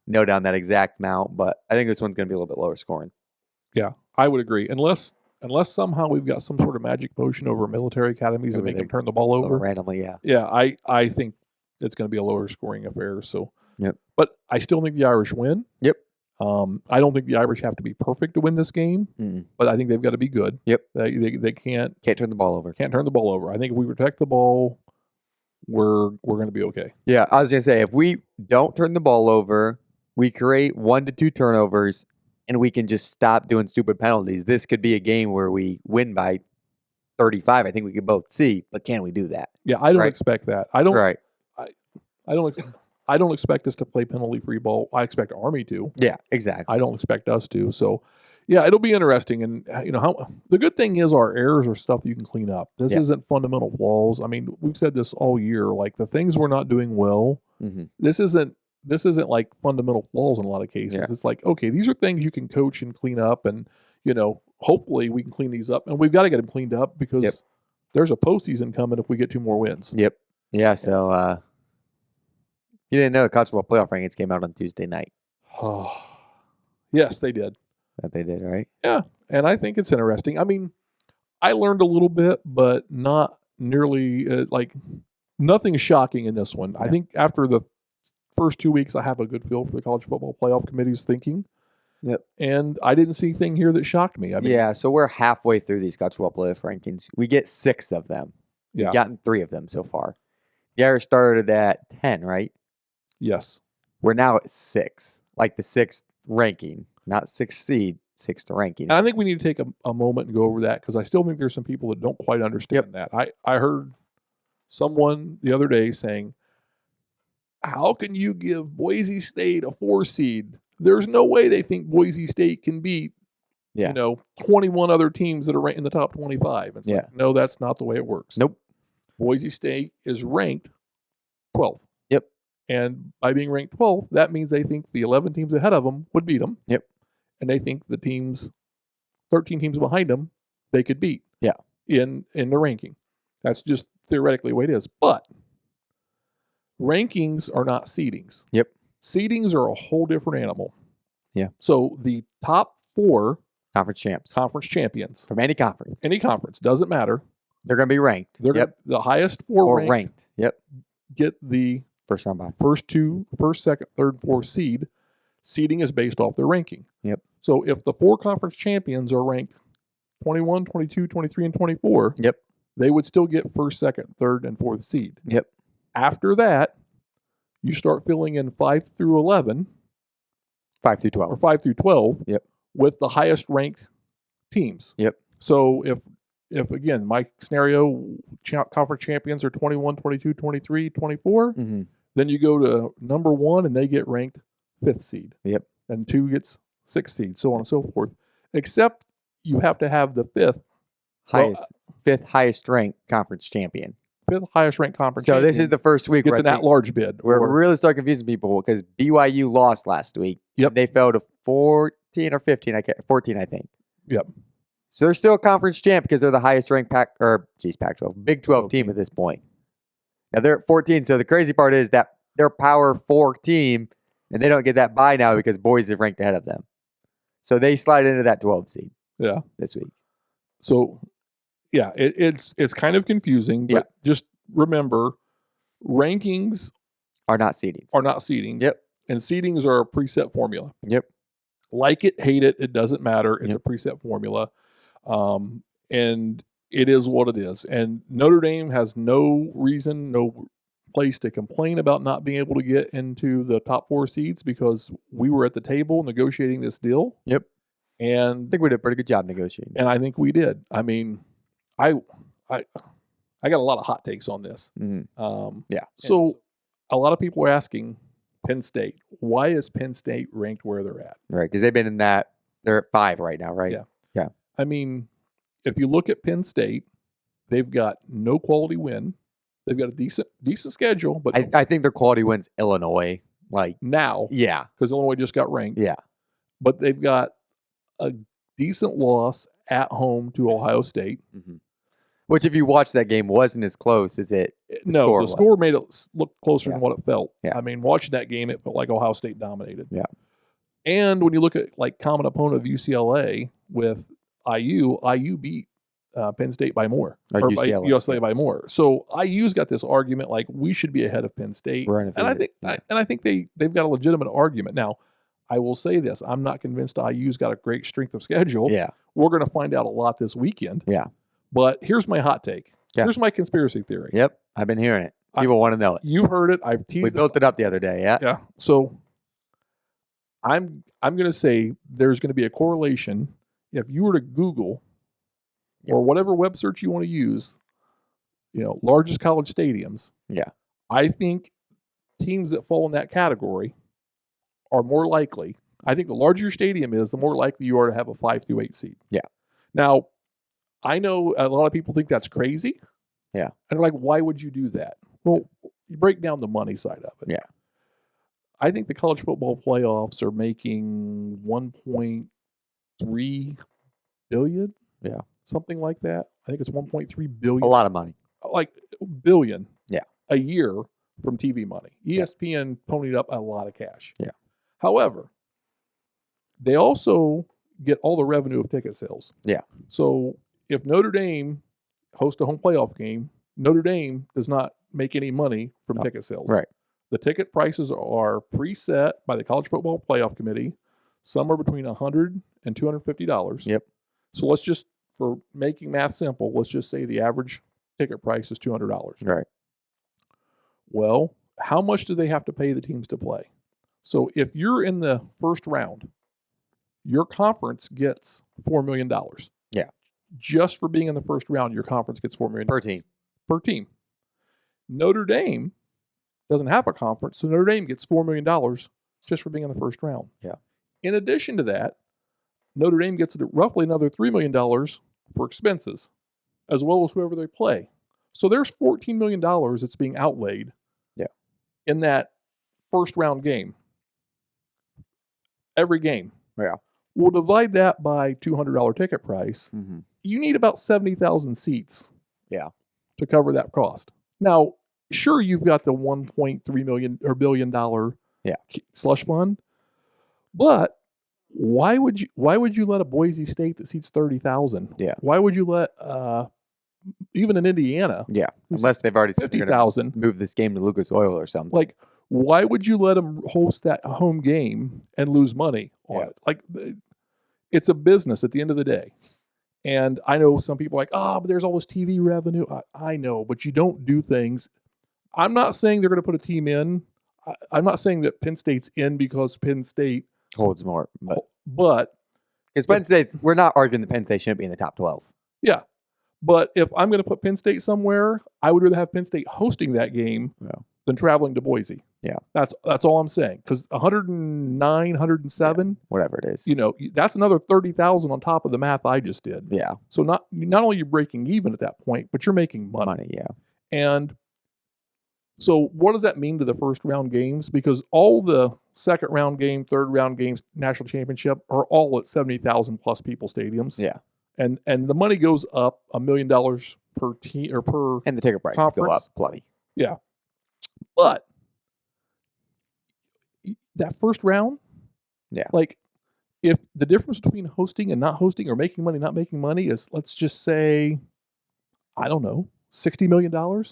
know down that exact amount. But I think this one's going to be a little bit lower scoring. Yeah, I would agree. Unless somehow we've got some sort of magic potion over military academies that make them turn the ball over randomly. Yeah. Yeah, I think it's going to be a lower scoring affair. So, yep. But I still think the Irish win. Yep. I don't think the Irish have to be perfect to win this game, but I think they've got to be good. Yep. They can't turn the ball over. Can't turn the ball over. I think if we protect the ball, we're going to be okay. Yeah, I was going to say, if we don't turn the ball over, we create 1 to 2 turnovers, and we can just stop doing stupid penalties. This could be a game where we win by 35. I think we could both see, but can we do that? Yeah, I don't expect that. I don't. Right. I don't expect us to play penalty-free ball. I expect Army to. Yeah, exactly. I don't expect us to. So, yeah, it'll be interesting. And the good thing is our errors are stuff that you can clean up. This isn't fundamental flaws. I mean, we've said this all year. Like the things we're not doing well. This isn't like fundamental flaws in a lot of cases. It's like, okay, these are things you can coach and clean up, and hopefully we can clean these up. And we've got to get them cleaned up because there's a postseason coming if we get 2 more wins. Yep. Yeah. So. You didn't know the college football playoff rankings came out on Tuesday night. Yes, they did. That they did, right? Yeah, and I think it's interesting. I mean, I learned a little bit, but not nearly Nothing shocking in this one. Yeah. I think after the first 2 weeks, I have a good feel for the college football playoff committee's thinking. Yep. And I didn't see anything here that shocked me. I mean, yeah, so we're halfway through these college football playoff rankings. We get 6 of them. Yeah. We've gotten 3 of them so far. The Irish started at 10, right? Yes. We're now at 6, like the 6th ranking, not 6th seed, 6th ranking. And I think we need to take a moment and go over that because I still think there's some people that don't quite understand that. I heard someone the other day saying, how can you give Boise State a 4 seed? There's no way they think Boise State can beat, 21 other teams that are ranked in the top 25. It's like, no, that's not the way it works. Nope. Boise State is ranked 12th. Yep. And by being ranked 12th, that means they think the 11 teams ahead of them would beat them. Yep. And they think the 13 teams behind them, they could beat. Yeah. In the ranking. That's just theoretically the way it is. But rankings are not seedings. Yep. Seedings are a whole different animal. Yeah. So the top 4 conference champions from any conference, doesn't matter. They're going to be ranked. They're the highest 4 ranked. Yep. Get the first round bye. First, second, third, fourth seed. Seeding is based off their ranking. Yep. So if the 4 conference champions are ranked 21, 22, 23, and 24, yep, they would still get first, second, third, and fourth seed. Yep. After that, you start filling in 5 through 11. 5 through 12. Or 5 through 12. Yep. With the highest ranked teams. Yep. So if again, my scenario, conference champions are 21, 22, 23, 24, then you go to number 1 and they get ranked 5th seed. Yep. And 2 gets 6th seed, so on and so forth. Except you have to have the 5th highest ranked conference champion. 5th highest ranked conference so champion. This is the first week it's an at-large bid. We're really start confusing people because BYU lost last week. Yep. They fell to 14 or 15. 14, I think. Yep. So they're still a conference champ because they're the highest ranked Pac-12, Big 12 team at this point. Now they're at 14. So the crazy part is that they're Power 4 team, and they don't get that bye now because Boise is ranked ahead of them. So they slide into that 12 seed. Yeah. This week. So, yeah, it's kind of confusing, but just remember, rankings are not seedings. Yep. And seedings are a preset formula. Yep. Like it, hate it, it doesn't matter. It's a preset formula. And it is what it is. And Notre Dame has no reason, no place to complain about not being able to get into the top 4 seeds because we were at the table negotiating this deal. Yep. And I think we did a pretty good job negotiating. And I think we did. I mean, I got a lot of hot takes on this. So a lot of people are asking Penn State, why is Penn State ranked where they're at? Right, because they've been in that, they're at 5 right now, right? Yeah. I mean, if you look at Penn State, they've got no quality win. They've got a decent schedule, but I think their quality wins Illinois. Now. Yeah. Because Illinois just got ranked. Yeah. But they've got a decent loss at home to Ohio State. Which, if you watch that game, wasn't as close as it. The score made it look closer than what it felt. Yeah. I mean, watching that game, it felt like Ohio State dominated. Yeah. And when you look at common opponent of UCLA with IU beat Penn State by more. Or UCLA by more. So IU's got this argument we should be ahead of Penn State. And I think they've got a legitimate argument. Now, I will say this. I'm not convinced IU's got a great strength of schedule. Yeah. We're going to find out a lot this weekend. Yeah. But here's my hot take. Yeah. Here's my conspiracy theory. Yep. I've been hearing it. People want to know it. You've heard it. I've teased We built it up the other day. Yeah. Yeah. So I'm going to say there's going to be a correlation. If you were to Google or whatever web search you want to use, largest college stadiums. Yeah. I think teams that fall in that category are more likely. I think the larger your stadium is, the more likely you are to have a 5 through 8 seed. Yeah. Now, I know a lot of people think that's crazy. Yeah. And they're like, why would you do that? Well, you break down the money side of it. Yeah. I think the college football playoffs are making $1.3 billion. Yeah. Something like that. I think it's $1.3 billion. A lot of money. Billion. Yeah. A year from TV money. ESPN ponied up a lot of cash. Yeah. However, they also get all the revenue of ticket sales. Yeah. So if Notre Dame hosts a home playoff game, Notre Dame does not make any money from ticket sales. Right. The ticket prices are preset by the College Football Playoff Committee, somewhere between $100 and $250. Yep. So let's just, for making math simple, let's just say the average ticket price is $200. Right. Well, how much do they have to pay the teams to play? So if you're in the first round, your conference gets $4 million. Yeah. Just for being in the first round, your conference gets $4 million. Per team. Per team. Notre Dame doesn't have a conference, so Notre Dame gets $4 million just for being in the first round. Yeah. In addition to that, Notre Dame gets roughly another $3 million for expenses, as well as whoever they play. So there's $14 million that's being outlaid in that first round game. Every game. Yeah. We'll divide that by $200 ticket price. Mm-hmm. You need about 70,000 seats. Yeah. To cover that cost. Now, sure, you've got the $1.3 million or $1 billion slush fund, but why would you let a Boise State that seats 30,000? Yeah. Why would you let even in Indiana? Yeah. Unless they've already 50,000 move this game to Lucas Oil or something. Like, why would you let them host that home game and lose money on it? Like, it's a business at the end of the day. And I know some people are like, but there's all this TV revenue. I know, but you don't do things. I'm not saying they're going to put a team in. I'm not saying that Penn State's in because Penn State holds more. But because Penn State's, we're not arguing that Penn State shouldn't be in the top 12. Yeah. But if I'm going to put Penn State somewhere, I would rather have Penn State hosting that game than traveling to Boise. Yeah. That's all I'm saying. Because 109, 107, whatever it is, that's another 30,000 on top of the math I just did. Yeah. So not only are you breaking even at that point, but you're making money. Yeah. And so what does that mean to the first round games? Because all the second round game, third round games, national championship are all at 70,000 plus people stadiums. Yeah. And the money goes up $1 million per team or per and the ticket price go up plenty. Yeah. But that first round, like if the difference between hosting and not hosting or making money, not making money is, let's just say, I don't know, $60 million?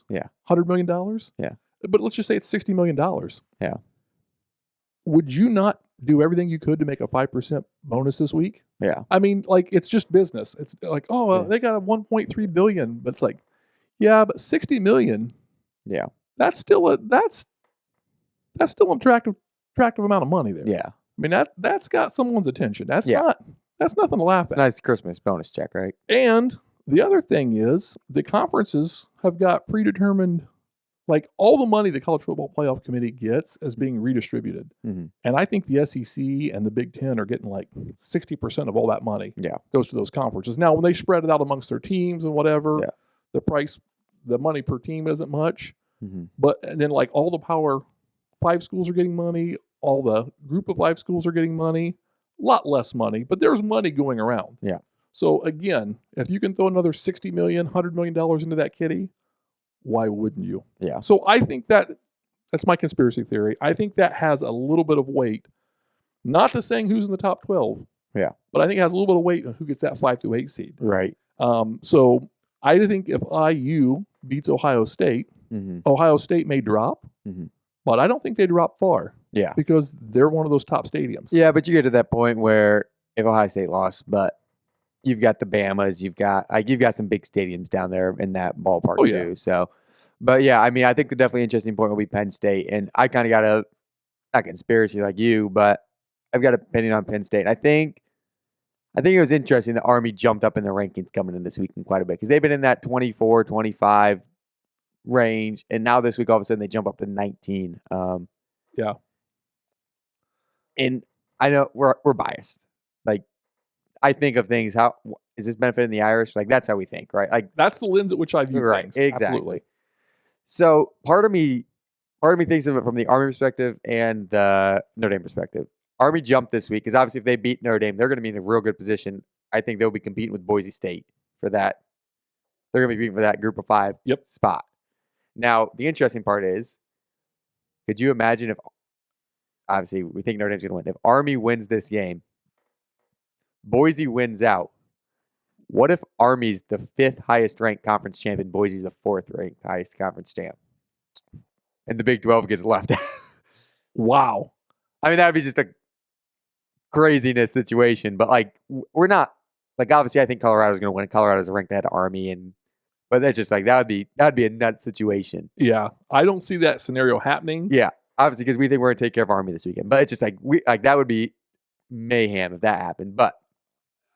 Yeah. $100 million? Yeah. But let's just say it's $60 million. Yeah. Would you not do everything you could to make a 5% bonus this week? Yeah. I mean, like, it's just business. It's like, they got a $1.3 billion, but it's like, but $60 million. Yeah. That's still an attractive amount of money there. Yeah. I mean, that's got someone's attention. That's nothing to laugh at. Nice Christmas bonus check, right? And the other thing is the conferences have got predetermined, like, all the money the College Football Playoff Committee gets is being redistributed. Mm-hmm. And I think the SEC and the Big Ten are getting like 60% of all that money goes to those conferences. Now, when they spread it out amongst their teams and whatever, the money per team isn't much. Mm-hmm. But and then, like, all the Power 5 schools are getting money. All the Group of 5 schools are getting money. A lot less money, but there's money going around. Yeah. So again, if you can throw another $60 million, $100 million into that kitty, why wouldn't you? Yeah. So I think that's my conspiracy theory. I think that has a little bit of weight. Not to saying who's in the top 12. Yeah. But I think it has a little bit of weight on who gets that 5 through 8 seed. Right. So I think if IU beats Ohio State, Ohio State may drop, but I don't think they drop far. Yeah. Because they're one of those top stadiums. Yeah, but you get to that point where if Ohio State lost, but you've got the Bamas, you've got some big stadiums down there in that ballpark too. So, but yeah, I mean, I think the definitely interesting point will be Penn State, and I kind of got not conspiracy like you, but I've got an opinion on Penn State. I think it was interesting that Army jumped up in the rankings coming in this weekend quite a bit because they've been in that 24, 25 range, and now this week all of a sudden they jump up to 19. And I know we're biased. Like, I think of things, how is this benefiting the Irish? Like, that's how we think, right? Like, that's the lens at which I view things. Exactly. Absolutely. So part of me thinks of it from the Army perspective and the Notre Dame perspective. Army jumped this week because obviously if they beat Notre Dame, they're going to be in a real good position. I think they'll be competing with Boise State for that. They're going to be competing for that Group of 5 spot. Now, the interesting part is, could you imagine if, obviously we think Notre Dame's going to win, if Army wins this game, Boise wins out, what if Army's the 5th highest ranked conference champion, Boise's the 4th ranked highest conference champ? and the Big 12 gets left out. Wow. I mean, that would be just a craziness situation. But like, we're not like obviously. I think Colorado's going to win. Colorado's ranked ahead of Army, but that's just like that'd be a nuts situation. Yeah, I don't see that scenario happening. Yeah, obviously because we think we're going to take care of Army this weekend. But it's just like that would be mayhem if that happened. But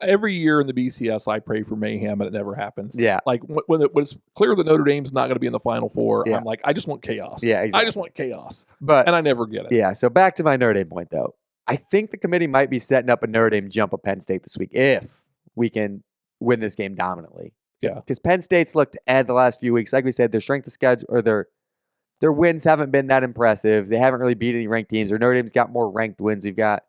every year in the BCS, I pray for mayhem, and it never happens. Yeah, like when it's clear that Notre Dame's not going to be in the Final Four, Yeah. I'm like, I just want chaos. Yeah, exactly. I just want chaos. But and I never get it. Yeah. So back to my Notre Dame point, though. I think the committee might be setting up a Notre Dame jump of Penn State this week if we can win this game dominantly. Yeah. Because Penn State's looked at the last few weeks. Like we said, their strength of schedule or their wins haven't been that impressive. They haven't really beat any ranked teams. Or Notre Dame's got more ranked wins. We've got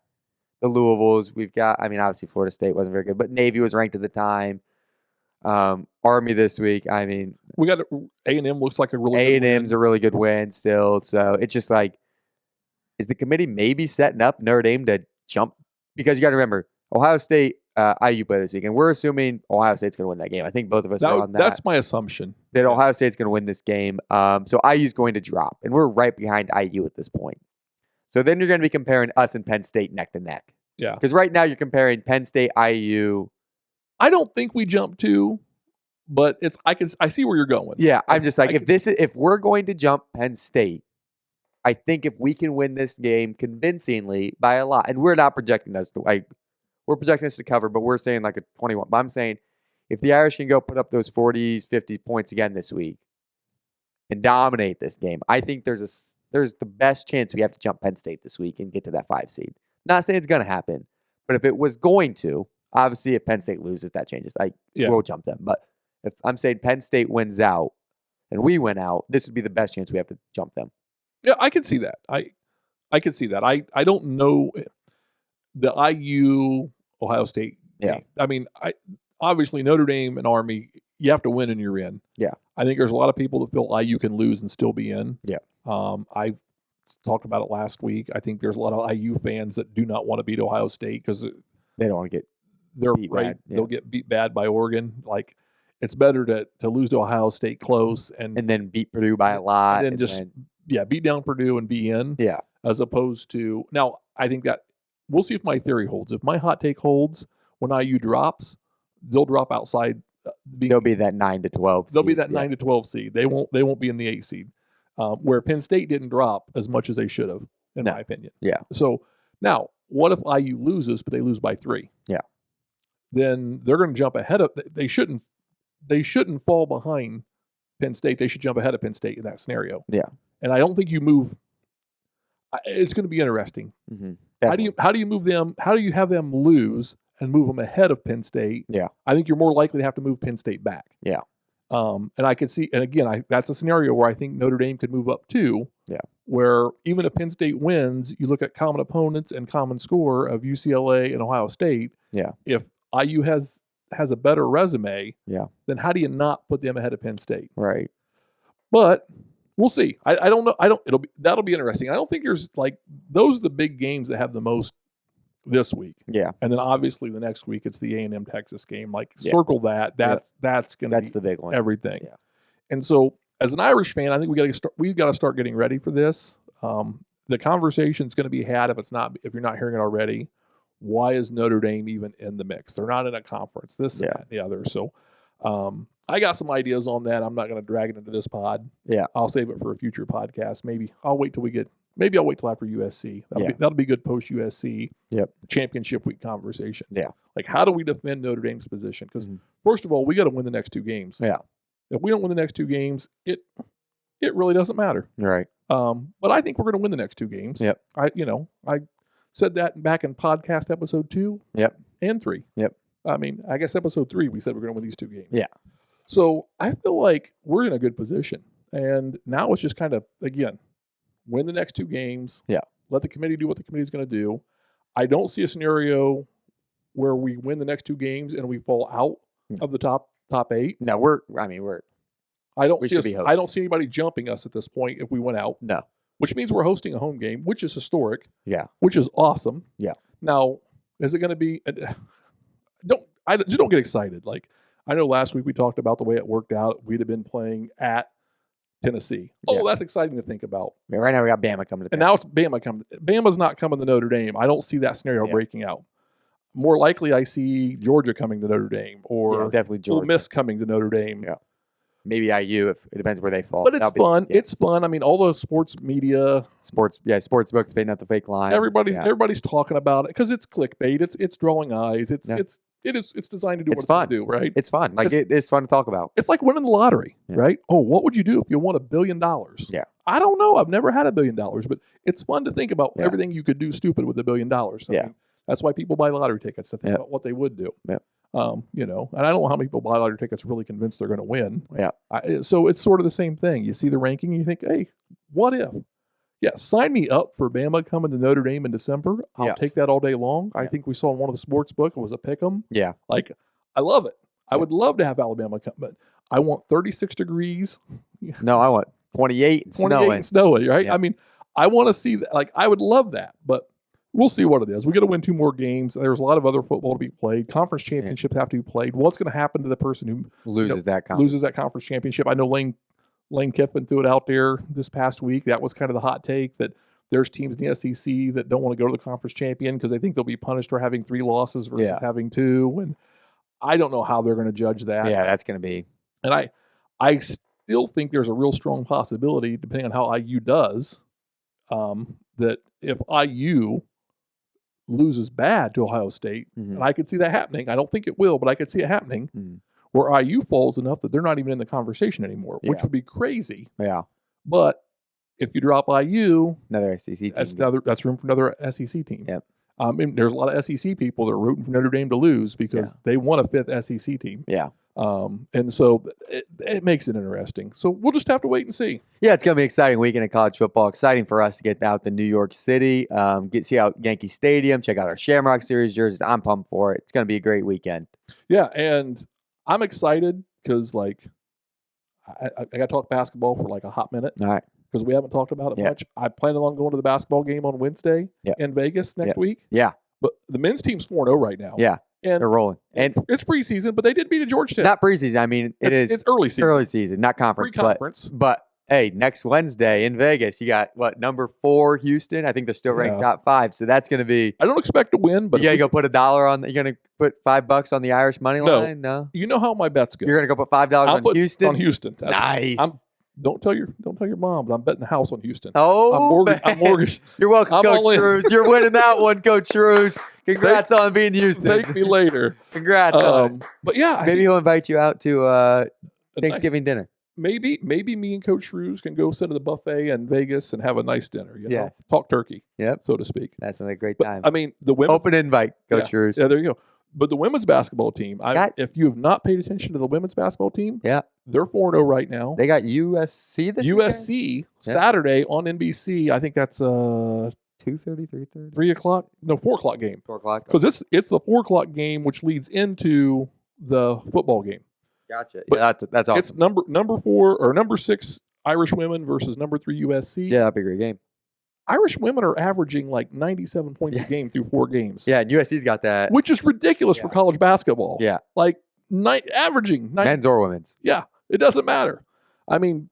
the Louisvilles. We've got, I mean, obviously Florida State wasn't very good, but Navy was ranked at the time. Army this week. I mean, we got A&M looks like a really A&M's a really good win still. So it's just like, is the committee maybe setting up Notre Dame to jump? Because you got to remember, Ohio State, IU play this week, and we're assuming Ohio State's going to win that game. I think both of us are on that. That's my assumption. That Ohio State's going to win this game. So IU's going to drop, and we're right behind IU at this point. So then you're going to be comparing us and Penn State neck to neck. Yeah. Because right now you're comparing Penn State, IU. I don't think we jump to, but I see where you're going. Yeah, I'm just like, if we're going to jump Penn State, I think if we can win this game convincingly by a lot, and we're not projecting us to we're projecting us to cover, but we're saying like a 21. But I'm saying if the Irish can go put up those 40s, 50 points again this week and dominate this game, I think there's the best chance we have to jump Penn State this week and get to that 5 seed. Not saying it's going to happen, but if it was going to, obviously if Penn State loses, that changes. We'll jump them. But if I'm saying Penn State wins out and we win out, this would be the best chance we have to jump them. Yeah, I can see that. I can see that. I don't know the IU Ohio State game. Yeah. I mean, obviously Notre Dame and Army, you have to win and you're in. Yeah. I think there's a lot of people that feel IU can lose and still be in. Yeah. I talked about it last week. I think there's a lot of IU fans that do not want to beat Ohio State because they don't want to get beat bad. Yeah. They'll get beat bad by Oregon. Like, it's better to lose to Ohio State close and then beat Purdue by a lot. And then beat down Purdue and be in. Yeah. As opposed to now, I think that we'll see if my theory holds. If my hot take holds, when IU drops, they'll drop outside. They'll be that 9 to 12. They'll be that 9 to 12 seed. They won't be in the 8 seed. Where Penn State didn't drop as much as they should have, in my opinion. Yeah. So now, what if IU loses, but they lose by 3? Yeah. Then they're going to jump ahead of. They shouldn't fall behind Penn State. They should jump ahead of Penn State in that scenario. Yeah. And I don't think you move. It's going to be interesting. Mm-hmm. How do you move them? How do you have them lose and move them ahead of Penn State? Yeah. I think you're more likely to have to move Penn State back. Yeah. And I could see, and again, that's a scenario where I think Notre Dame could move up too. Yeah. Where even if Penn State wins, you look at common opponents and common score of UCLA and Ohio State. Yeah. If IU has a better resume, yeah, then how do you not put them ahead of Penn State? Right. But we'll see. I don't know. That'll be interesting. I don't think there's those are the big games that have the most this week. Yeah. And then obviously the next week it's the A&M Texas game. Circle that. That's going to be the big one. Everything. Yeah. And so as an Irish fan, I think we've got to start getting ready for this. The conversation is going to be had if you're not hearing it already. Why is Notre Dame even in the mix? They're not in a conference. This and that and the other. So I got some ideas on that. I'm not going to drag it into this pod. Yeah. I'll save it for a future podcast. Maybe I'll wait till after USC. That'll be good post USC championship week conversation. Yeah. Like, how do we defend Notre Dame's position? Because first of all, we got to win the next 2 games. Yeah. If we don't win the next 2 games, it really doesn't matter. Right. But I think we're going to win the next 2 games. Yep. I said that back in podcast episode 2. Yep. And 3. Yep. I mean, I guess episode 3 we said we're going to win these 2 games. Yeah. So I feel like we're in a good position, and now it's just kind of again win the next 2 games. Yeah. Let the committee do what the committee's going to do. I don't see a scenario where we win the next 2 games and we fall out of the top 8. No, I don't see anybody jumping us at this point if we went out. No. Which means we're hosting a home game, which is historic. Yeah. Which is awesome. Yeah. Now, is it going to be? Don't get excited. Like, I know last week we talked about the way it worked out. We'd have been playing at Tennessee. Yeah. Oh, that's exciting to think about. I mean, right now we got Bama coming to And town. now it's Bama coming. Bama's not coming to Notre Dame. I don't see that scenario breaking out. More likely, I see Georgia coming to Notre Dame, or definitely Georgia. Ole Miss coming to Notre Dame. Yeah. Maybe IU, if it depends where they fall. But it's fun. It's fun. I mean, all the sports media, sports books paying out the fake line. Everybody's talking about it because it's clickbait. It's drawing eyes. It's designed to do what it's fun. to do, right? It's fun. Like it's fun to talk about. It's like winning the lottery, right? Oh, what would you do if you won $1 billion? Yeah. I don't know. I've never had $1 billion, but it's fun to think about everything you could do stupid with $1 billion. I mean, that's why people buy lottery tickets, to think about what they would do. Yeah. You know, and I don't know how many people buy lottery tickets really convinced they're going to win. Yeah. So it's sort of the same thing. You see the ranking and you think, hey, what if? Yeah, sign me up for Bama coming to Notre Dame in December. I'll take that all day long. I think we saw in one of the sports book, it was a pick 'em. Yeah. Like, I love it. I would love to have Alabama come, but I want 36 degrees. No, I want 28 and 28 snowing. and snowy, right? Yeah. I mean, I want to see that. Like, I would love that, but we'll see what it is. We got to win 2 more games. There's a lot of other football to be played. Conference championships have to be played. What's going to happen to the person who loses that conference championship? I know Lane Kiffin threw it out there this past week. That was kind of the hot take, that there's teams in the SEC that don't want to go to the conference champion because they think they'll be punished for having 3 losses versus having 2. And I don't know how they're going to judge that. Yeah, that's going to be. And I still think there's a real strong possibility, depending on how IU does, that if IU loses bad to Ohio State, and I could see that happening. I don't think it will, but I could see it happening, where IU falls enough that they're not even in the conversation anymore, which would be crazy. Yeah. But if you drop IU, another SEC team, that's room for another SEC team. Yep. And there's a lot of SEC people that are rooting for Notre Dame to lose because they want a 5th SEC team. Yeah. And so it makes it interesting. So we'll just have to wait and see. Yeah, it's going to be an exciting weekend of college football. Exciting for us to get out to New York City, see out Yankee Stadium, check out our Shamrock Series jerseys. I'm pumped for it. It's going to be a great weekend. Yeah, and I'm excited because, like, I got to talk basketball for like a hot minute. All right. Because we haven't talked about it much. I plan on going to the basketball game on Wednesday in Vegas next week. Yeah. But the men's team's 4-0 right now. Yeah. And they're rolling. And it's preseason, but they did beat a Georgetown. Not preseason. I mean, it's early season. Early season, not conference. Pre-conference. But hey, next Wednesday in Vegas, you got number 4 Houston. I think they're still ranked top 5. So that's going to be. I don't expect to win, but you got to go put $1 on. You're going to put $5 on the Irish money line. No. You know how my bets go. You're going to go put $5 on Houston. On Houston. Nice. Don't tell your mom, but I'm betting the house on Houston. Oh, I'm mortgaged. You're welcome, Coach Shrews. You're winning that one, Coach Shrews. Congrats on being Houston. Thank me later. Congrats on it. But yeah, maybe he'll invite you out to Thanksgiving dinner. Maybe me and Coach Shrews can go sit at the buffet in Vegas and have a nice dinner. You know? Talk turkey, so to speak. That's a great time. I mean, the women open invite, Coach Shrews. Yeah, there you go. But the women's basketball team, if you have not paid attention to the women's basketball team, they're 4-0 right now. They got USC this USC Saturday on NBC. I think that's 2:30, 3:30, 3 o'clock. No, 4 o'clock game. 4 o'clock. Because it's the 4 o'clock game, which leads into the football game. Gotcha. But that's awesome. It's number 4 or number 6 Irish women versus number 3 USC. Yeah, that'd be a great game. Irish women are averaging like 97 points a game through 4 games. Yeah, and USC's got that. Which is ridiculous for college basketball. Yeah. Like averaging. Men's or women's. Yeah, it doesn't matter. I mean,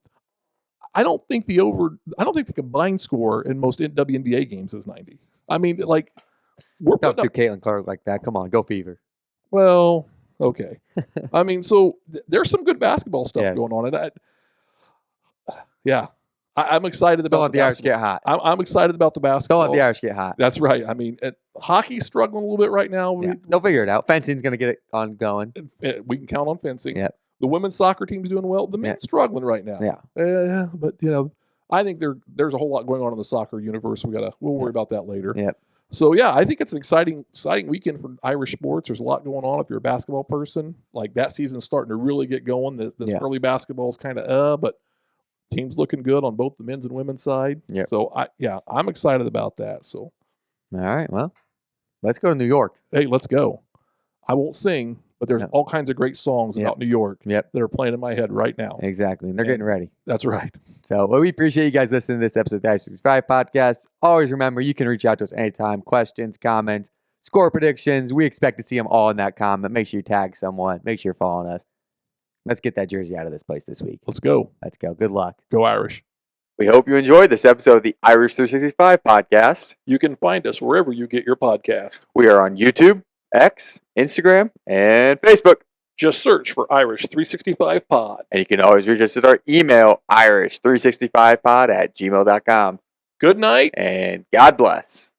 I don't think the combined score in most WNBA games is 90. I mean, like, we're don't do Caitlin Clark like that. Come on, go Fever. Well, okay. I mean, so there's some good basketball stuff going on. And I'm excited about. Don't let the Irish get hot. I'm excited about the basketball. Don't let the Irish get hot. That's right. I mean, hockey's struggling a little bit right now. Yeah. They'll figure it out. Fencing's going to get it on going. We can count on fencing. Yeah. The women's soccer team's doing well. The men's struggling right now. Yeah. But I think there's a whole lot going on in the soccer universe. We'll worry about that later. Yeah. So yeah, I think it's an exciting weekend for Irish sports. There's a lot going on. If you're a basketball person, like that season's starting to really get going. This early basketball is kind of but teams looking good on both the men's and women's side. Yeah. So I'm excited about that. So. All right. Well, let's go to New York. Hey, let's go. I won't sing, but there's all kinds of great songs about New York that are playing in my head right now. Exactly. And they're getting ready. That's right. So we appreciate you guys listening to this episode of the I-65 podcast. Always remember, you can reach out to us anytime. Questions, comments, score predictions. We expect to see them all in that comment. Make sure you tag someone. Make sure you're following us. Let's get that jersey out of this place this week. Let's go. Let's go. Good luck. Go Irish. We hope you enjoyed this episode of the Irish 365 podcast. You can find us wherever you get your podcast. We are on YouTube, X, Instagram, and Facebook. Just search for Irish 365 Pod. And you can always reach us at our email, irish365pod@gmail.com. Good night. And God bless.